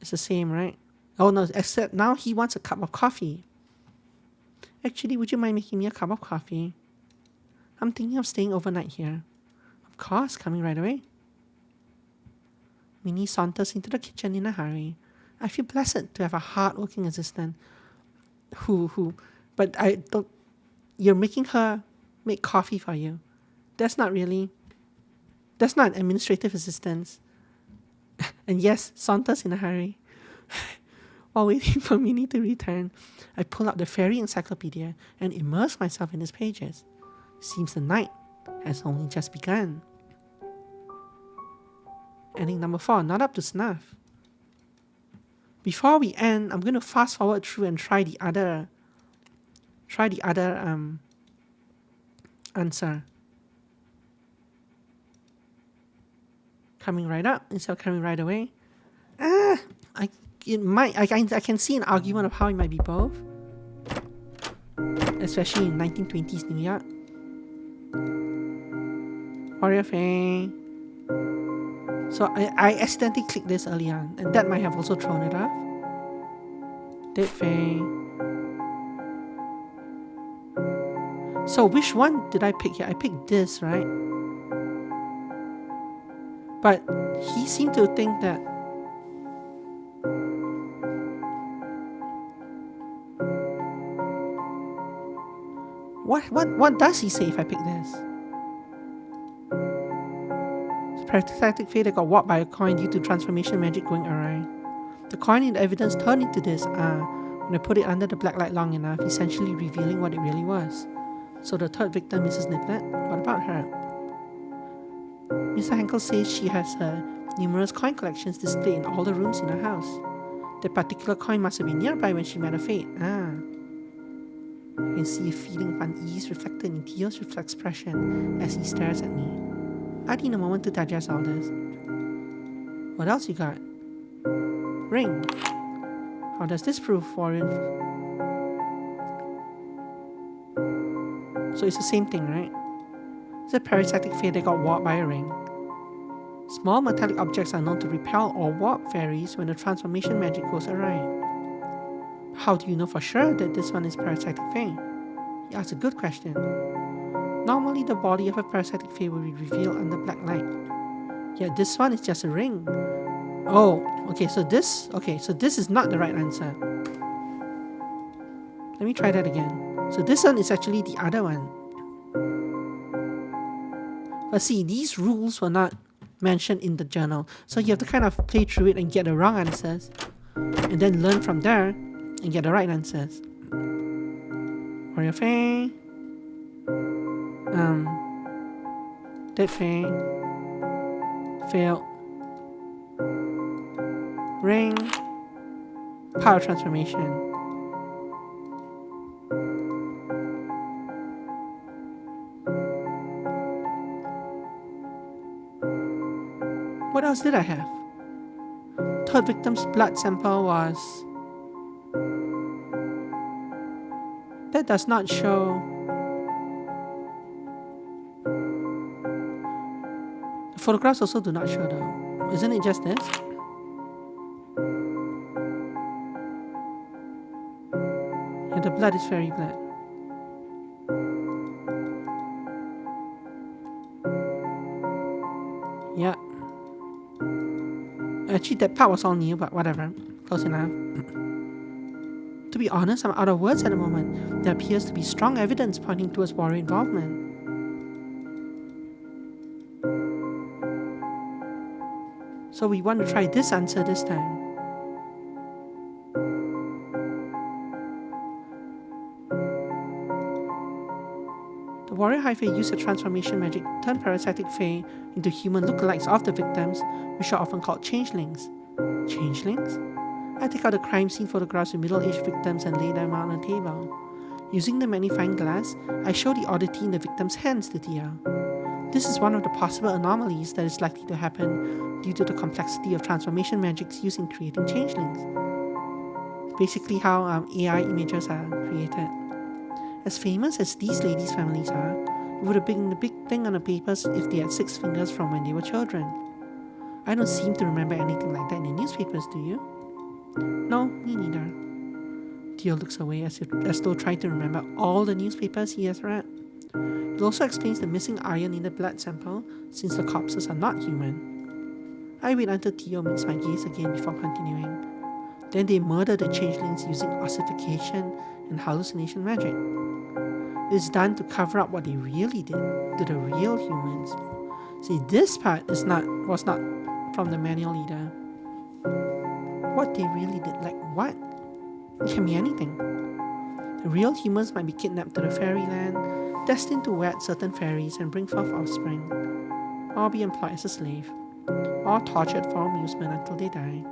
is the same, right? Oh no, except now he wants a cup of coffee. Actually, would you mind making me a cup of coffee? I'm thinking of staying overnight here. Of course, coming right away. Minnie saunters into the kitchen in a hurry. I feel blessed to have a hard-working assistant but I don't, you're making her make coffee for you. That's not administrative assistance. And yes, saunters in a hurry. While waiting for Minnie to return, I pull out the fairy encyclopedia and immerse myself in its pages. Seems the night has only just begun. Ending number 4, not up to snuff. Before we end, I'm going to fast forward through and try the other answer. Coming right up instead of coming right away. I can see an argument of how it might be both, especially in 1920s New York. Warrior Fae. So I accidentally clicked this early on, and that might have also thrown it off. Dead Fae. So which one did I pick here? I picked this, right? But he seemed to think that what does he say if I pick this? Parasitic Fae that got warped by a coin due to transformation magic going awry. The coin in the evidence turned into this when I put it under the black light long enough, essentially revealing what it really was. So the third victim, Mrs. Niblet, what about her? Mr. Henkel says she has numerous coin collections displayed in all the rooms in her house. That particular coin must have been nearby when she met her fate. I can see a feeling of unease reflected in Theo's expression as he stares at me. I need a moment to digest all this. What else you got? Ring. How does this prove foreign? So it's the same thing, right? It's a parasitic Fae that got warped by a ring. Small metallic objects are known to repel or warp fairies when the transformation magic goes awry. How do you know for sure that this one is parasitic Fae? Yeah, that's a good question. Normally, the body of a parasitic Fae will be revealed under black light. Yeah, this one is just a ring. Oh, okay, so this is not the right answer. Let me try that again. So this one is actually the other one. But see, these rules were not mentioned in the journal. So you have to kind of play through it and get the wrong answers. And then learn from there and get the right answers. Warrior Fae. Dead Fae. Failed. Ring. Power transformation. What else did I have? Third victim's blood sample was... That does not show... The photographs also do not show though. Isn't it just this? Yeah, the blood is fairy blood. Yeah. Actually, that part was all new, but whatever. Close enough. To be honest, I'm out of words at the moment. There appears to be strong evidence pointing towards warrior involvement. So we want to try this answer this time. The warrior high fae used a transformation magic to turn parasitic fae into human lookalikes of the victims, which are often called changelings. Changelings? I take out the crime scene photographs of middle-aged victims and lay them out on a table. Using the magnifying glass, I show the oddity in the victim's hands to Thea. This is one of the possible anomalies that is likely to happen due to the complexity of transformation magics used in creating changelings. Basically how AI images are created. As famous as these ladies' families are, it would have been a big thing on the papers if they had 6 fingers from when they were children. I don't seem to remember anything like that in the newspapers, do you? No, me neither. Theo looks away as though trying to remember all the newspapers he has read. It also explains the missing iron in the blood sample, since the corpses are not human. I wait until Theo meets my gaze again before continuing. Then they murder the changelings using ossification and hallucination magic. It is done to cover up what they really did to the real humans. See, this part was not from the manual either. What they really did, like what? It can be anything. The real humans might be kidnapped to the fairyland, destined to wed certain fairies and bring forth offspring, or be employed as a slave, or tortured for amusement until they die.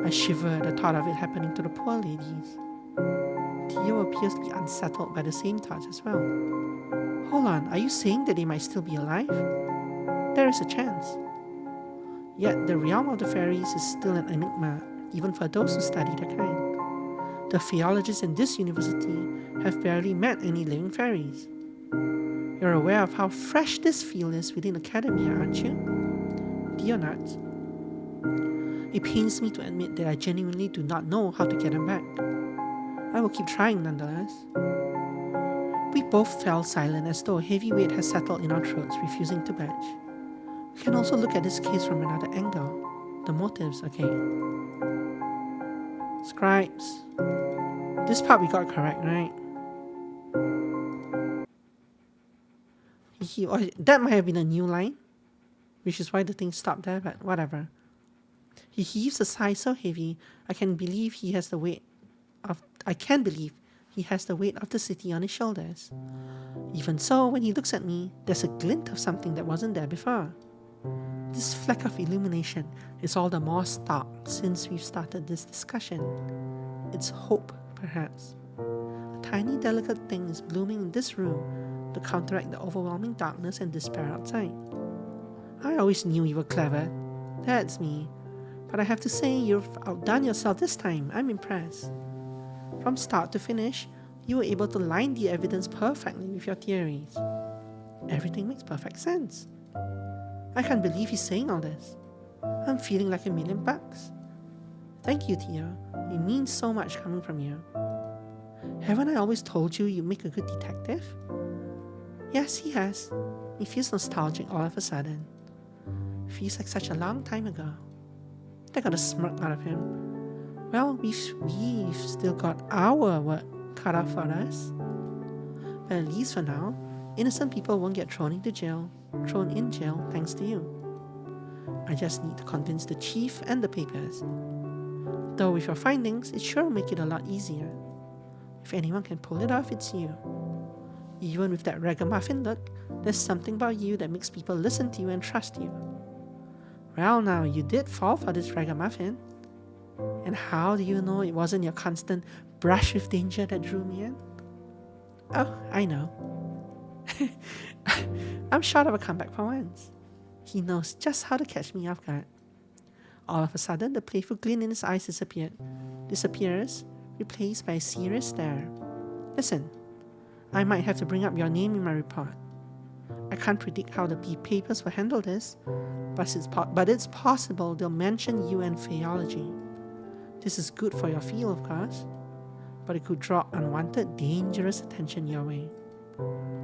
I shiver at the thought of it happening to the poor ladies. Theo appears to be unsettled by the same thoughts as well. Hold on, are you saying that they might still be alive? There is a chance. Yet the realm of the fairies is still an enigma, even for those who study the kind. The Faeologists in this university have barely met any living fairies. You're aware of how fresh this field is within academia, aren't you? Dear nuts. It pains me to admit that I genuinely do not know how to get him back. I will keep trying nonetheless. We both fell silent as though a heavy weight had settled in our throats, refusing to budge. We can also look at this case from another angle. The motives, okay. Scribes. This part we got correct, right? That might have been a new line, which is why the thing stopped there, but whatever. He heaves a sigh so heavy, I can believe he has the weight of the city on his shoulders. Even so, when he looks at me, there's a glint of something that wasn't there before. This fleck of illumination is all the more stark since we've started this discussion. It's hope, perhaps. A tiny delicate thing is blooming in this room to counteract the overwhelming darkness and despair outside. I always knew you were clever. That's me. But I have to say, you've outdone yourself this time. I'm impressed. From start to finish, you were able to line the evidence perfectly with your theories. Everything makes perfect sense. I can't believe he's saying all this. I'm feeling like $1,000,000. Thank you, Theo. It means so much coming from you. Haven't I always told you make a good detective? Yes, he has. He feels nostalgic all of a sudden. Feels like such a long time ago. I got a smirk out of him. Well, we've still got our work cut out for us. But at least for now, innocent people won't get thrown in jail thanks to you. I just need to convince the chief and the papers. Though with your findings, it sure will make it a lot easier. If anyone can pull it off, it's you. Even with that ragamuffin look, there's something about you that makes people listen to you and trust you. Well, now, you did fall for this ragamuffin. And how do you know it wasn't your constant brush with danger that drew me in? Oh, I know. I'm short of a comeback for once. He knows just how to catch me off guard. All of a sudden, the playful glint in his eyes disappears, replaced by a serious stare. Listen, I might have to bring up your name in my report. I can't predict how the papers will handle this, but it's possible they'll mention you and Faeology. This is good for your field, of course, but it could draw unwanted, dangerous attention your way.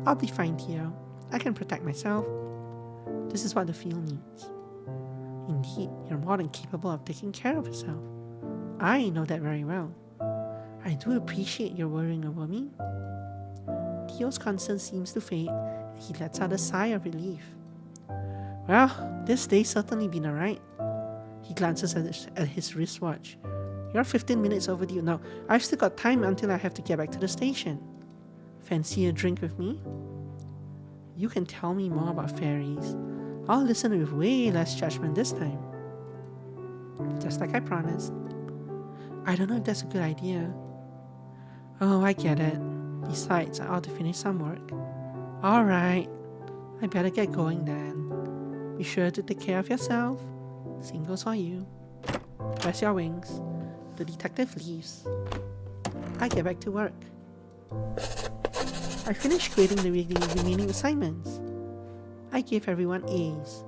I'll be fine, Theo. I can protect myself. This is what the field needs. Indeed, you're more than capable of taking care of yourself. I know that very well. I do appreciate your worrying over me. Theo's concern seems to fade, and he lets out a sigh of relief. Well, this day's certainly been alright. He glances at his wristwatch. You're 15 minutes overdue. Now, I've still got time until I have to get back to the station. Fancy a drink with me? You can tell me more about fairies. I'll listen with way less judgment this time. Just like I promised. I don't know if that's a good idea. Oh, I get it. Besides, I ought to finish some work. Alright, I better get going then. Be sure to take care of yourself. Same goes for you. Press your wings. The detective leaves. I get back to work. I finished grading the remaining assignments. I gave everyone A's.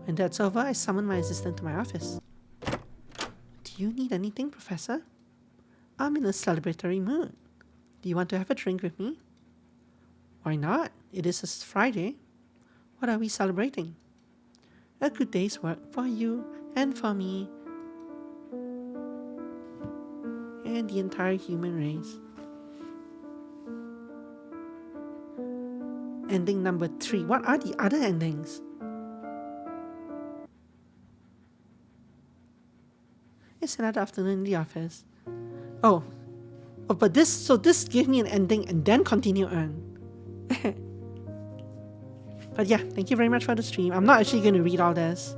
When that's over, I summoned my assistant to my office. Do you need anything, Professor? I'm in a celebratory mood. Do you want to have a drink with me? Why not? It is a Friday. What are we celebrating? A good day's work for you and for me and the entire human race. Ending number 3. What are the other endings? It's another afternoon in the office. Oh, but this gave me an ending and then continue on. But yeah, thank you very much for the stream. I'm not actually going to read all this.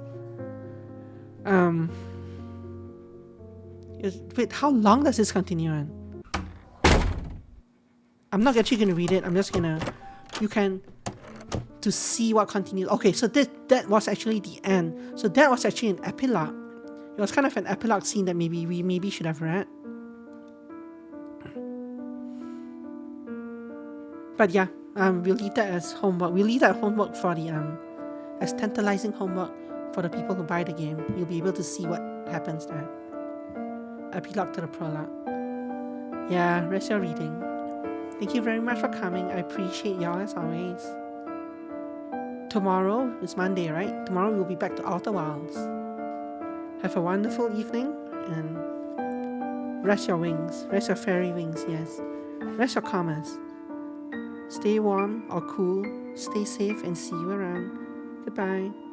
Wait, how long does this continue on? I'm not actually going to read it. I'm just gonna, to see what continues. Okay, so that was actually the end. So that was actually an epilogue. It was kind of an epilogue scene that we should have read. But yeah, We'll leave that as homework. We'll leave that homework for the as tantalizing homework for the people who buy the game. You'll be able to see what happens there. Epilogue to the prologue. Yeah, rest your reading. Thank you very much for coming. I appreciate y'all as always. Tomorrow is Monday, right? Tomorrow we'll be back to Outer Wilds. Have a wonderful evening and rest your wings. Rest your fairy wings, yes. Rest your commas. Stay warm or cool. Stay safe and see you around. Goodbye.